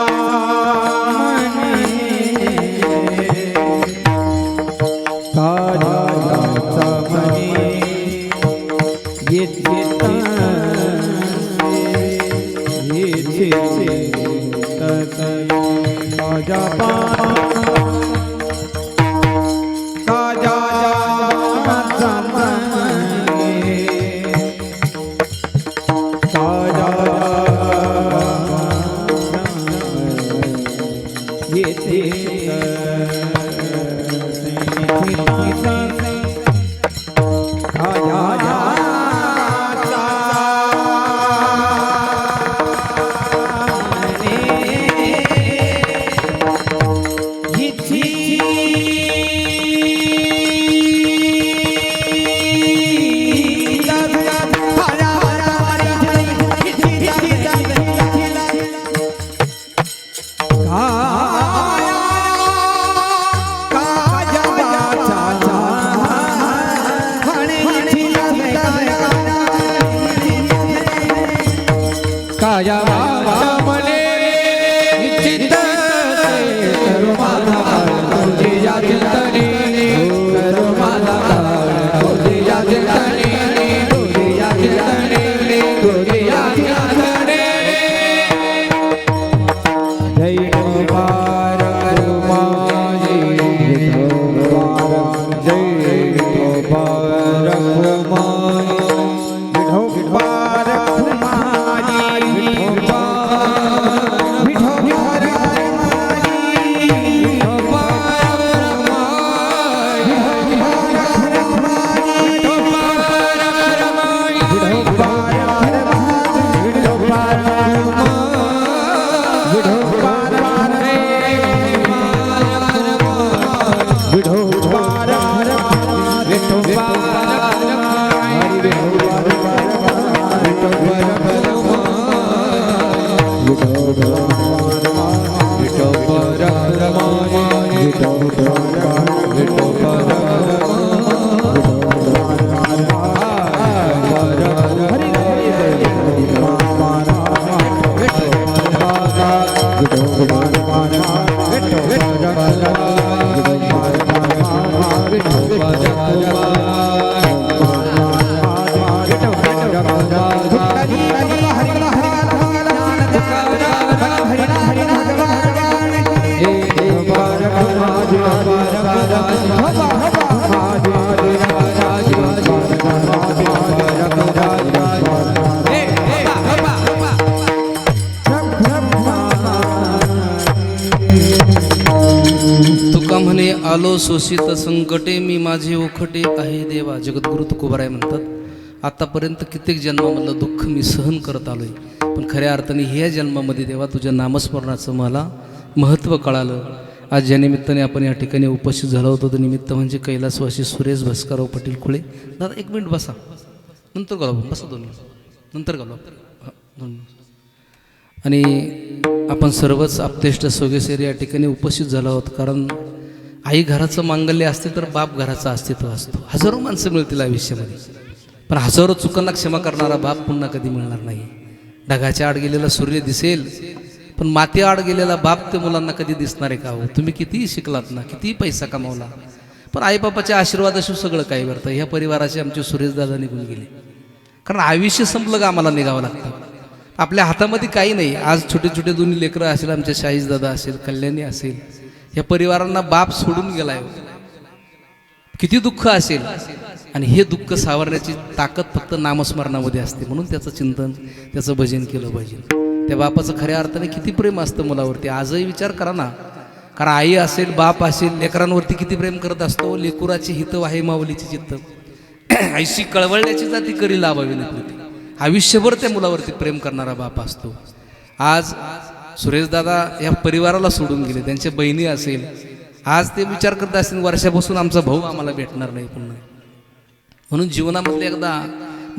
काया वाचा म्हणे इच्छित से, सर्व माझा काळ तुझ्या चिंतनी, सर्व माझा काळ तुझ्या चिंतनी, तुझ्या चिंतनी, तुझ्या चिंतनी. जय गोपाळ रुमाई, जय गोपाळ रुमाई, विठोबार रुमाई, विठोबा तुका म्हणे आलो शोषित संकटे मी माझे ओखटे आहे देवा. जगद्गुरु तुकोबाराय म्हणतात आतापर्यंत कित्येक जन्मामधलं दुःख मी सहन करत आलोय, पण खऱ्या अर्थाने ह्या जन्मामध्ये देवा तुझ्या नामस्मरणाचं मला महत्त्व कळालं. आज ज्या निमित्ताने आपण या ठिकाणी उपस्थित झालो होतो ते निमित्त म्हणजे कैलासवासी सुरेश भास्करराव पाटील खुळे. दादा 1 मिनिट बसा, नंतर घालू, बसा 2 मिनिट नंतर घालू 2 मिनिट. आणि आपण सर्वच आपतेष्ट सोगेसेर या ठिकाणी उपस्थित झालो आहोत, कारण आई घराचं मांगल्य असते तर बाप घराचं अस्तित्व असतो. हजारो माणसं मिळतील आयुष्यामध्ये, पण हजारो चुकांना क्षमा करणारा बाप पुन्हा कधी मिळणार नाही. ढगाच्या आड गेलेला सूर्य दिसेल, पण माती आड गेलेला बाप ते मुलांना कधी दिसणार आहे का हो? तुम्ही कितीही शिकलात ना, कितीही पैसा कमावला, पण आईबापाच्या आशीर्वादाशिवाय सगळं काही करतं. ह्या परिवाराचे आमचे सुरेशदादा निघून गेले, कारण आयुष्य संपलं का आम्हाला निघावं लागतं. आपल्या हातामध्ये काही नाही. आज छोटे छोटे 2 लेकरं असेल, आमच्या शाहीजदादा असेल, कल्याणी असेल, या परिवारांना बाप सोडून गेलाय. किती दुःख असेल, आणि हे दुःख सावरण्याची ताकद फक्त नामस्मरणामध्ये असते. म्हणून त्याचं चिंतन, त्याचं भजन केलं पाहिजे. त्या बापाचं खऱ्या अर्थाने किती प्रेम असतं मुलावरती. आजही विचार करा ना, कारण आई असेल, बाप असेल, लेकरांवरती किती प्रेम करत असतो. लेकुराची हित वाहे माऊलीची चित्त, ऐशी कळवळण्याची जाती करी लाभावी नाही. आयुष्यभर त्या मुलावरती प्रेम करणारा बाप असतो. आज सुरेशदादा या परिवाराला सोडून गेले. त्यांच्या बहिणी असेल, आज ते विचार करत असतील वर्षापासून आमचा भाऊ आम्हाला भेटणार नाही पुन्हा. म्हणून जीवनामधले एकदा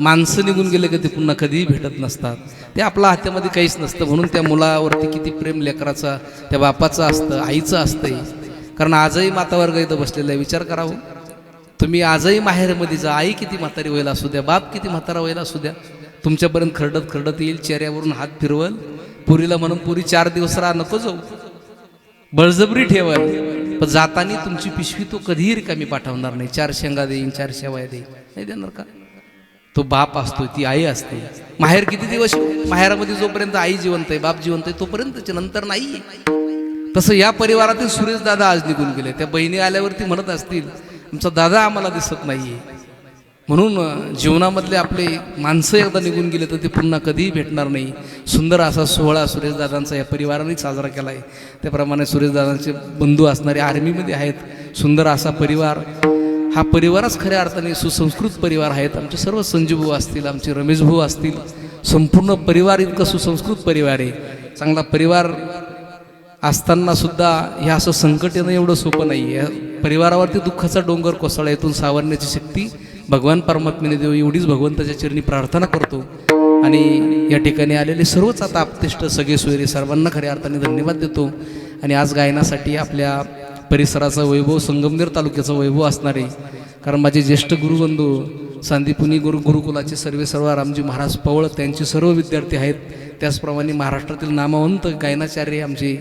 माणसं निघून गेले की ते पुन्हा कधीही भेटत नसतात. ते आपल्या हातामध्ये काहीच नसतं. म्हणून त्या मुलावरती किती प्रेम लेकराचा, त्या बापाचं असतं, आईचं असतंय. कारण आजही मातावर्ग इथं बसलेला आहे. विचार करावं तुम्ही, आजही माहेरमध्ये जा, आई किती म्हातारी व्हायला असू द्या, बाप किती म्हातारा व्हायला असू द्या, तुमच्यापर्यंत खरडत खरडत येईल, चेहऱ्यावरून हात फिरवल, पुरीला म्हणून पुरी 4 दिवस राहा, नको जाऊ, बळजबरी ठेवल, पण जाताना तुमची पिशवी तो कधीही रिकामी पाठवणार नाही. 4 शेंगा देईन, 4 शेवया देईन, नाही देणार का? तो बाप असतो, ती आई असते. माहेर किती दिवस, माहेरामध्ये जोपर्यंत आई जिवंत आहे, बाप जिवंत आहे, तोपर्यंत नंतर नाही. तसं या परिवारातील सुरेश दादा आज निघून गेले. त्या बहिणी आल्यावरती म्हणत असतील आमचा दादा आम्हाला दिसत नाहीये. म्हणून जीवनामधले आपले माणसं एकदा निघून गेले तर ते पुन्हा कधीही भेटणार नाही. सुंदर असा सोहळा सुरेशदादांचा या परिवाराने साजरा केला आहे. त्याप्रमाणे सुरेशदादांचे बंधू असणारे आर्मीमध्ये आहेत. सुंदर असा परिवार, हा परिवारच खऱ्या अर्थाने सुसंस्कृत परिवार आहेत. आमचे सर्व संजीवभाऊ असतील, आमचे रमेशभाऊ असतील, संपूर्ण परिवार इतकं सुसंस्कृत परिवार आहे. चांगला परिवार असताना सुद्धा हे असं संकट येणं एवढं सोपं नाही आहे. परिवारावरती दुःखाचा डोंगर कोसळा, येथून सावरण्याची शक्ती भगवान परमात्म्याने देव, एवढीच भगवंताच्या चरणी प्रार्थना करतो. आणि या ठिकाणी आलेले सर्वच आता आपतिष्ट सगळे सोयरे सर्वांना खऱ्या अर्थाने धन्यवाद देतो. आणि आज गायनासाठी आपल्या परिसराचा वैभव, संगमनेर तालुक्याचा वैभव असणारे, कारण माझे ज्येष्ठ गुरुबंधू सांदीपुनी गुरुकुलाचे सर्व रामजी महाराज पवळ त्यांचे सर्व विद्यार्थी आहेत. त्याचप्रमाणे महाराष्ट्रातील नामवंत गायनाचार्य आमचे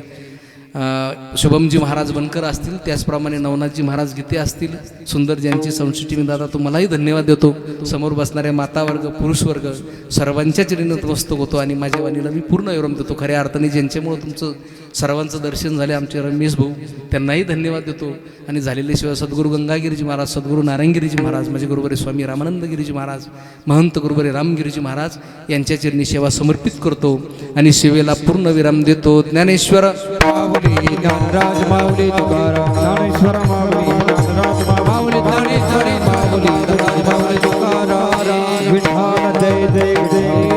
शुभमजी महाराज बनकर असतील, त्याचप्रमाणे नवनाथजी महाराज गीते असतील, सुंदर ज्यांची संस्कृती. मी दादा तुम्हालाही धन्यवाद देतो. समोर बसणाऱ्या मातावर्ग, पुरुषवर्ग सर्वांच्या चरणी नतमस्तक होतो आणि माझ्या वाणीला मी पूर्ण विराम देतो. खऱ्या अर्थाने ज्यांच्यामुळं तुमचं सर्वांचं दर्शन झाले, आमचे रमेश भाऊ, त्यांनाही धन्यवाद देतो. आणि झालेले शिवाय सद्गुरू गंगागिरीजी महाराज, सद्गुरू नारायणगिरीजी महाराज, माझे गुरुबरे स्वामी रामानंदगिरीजी महाराज, महंत गुरुबरे रामगिरीजी महाराज यांच्या चरणी सेवा समर्पित करतो आणि सेवेला पूर्ण विराम देतो. ज्ञानेश्वर माऊली ज्ञानराज, माऊली तुकाराम, ज्ञानेश्वर माऊली ज्ञानराज, माऊली ज्ञानेश्वरी, माऊली तुकाराम, विठ्ठल जय जय जय.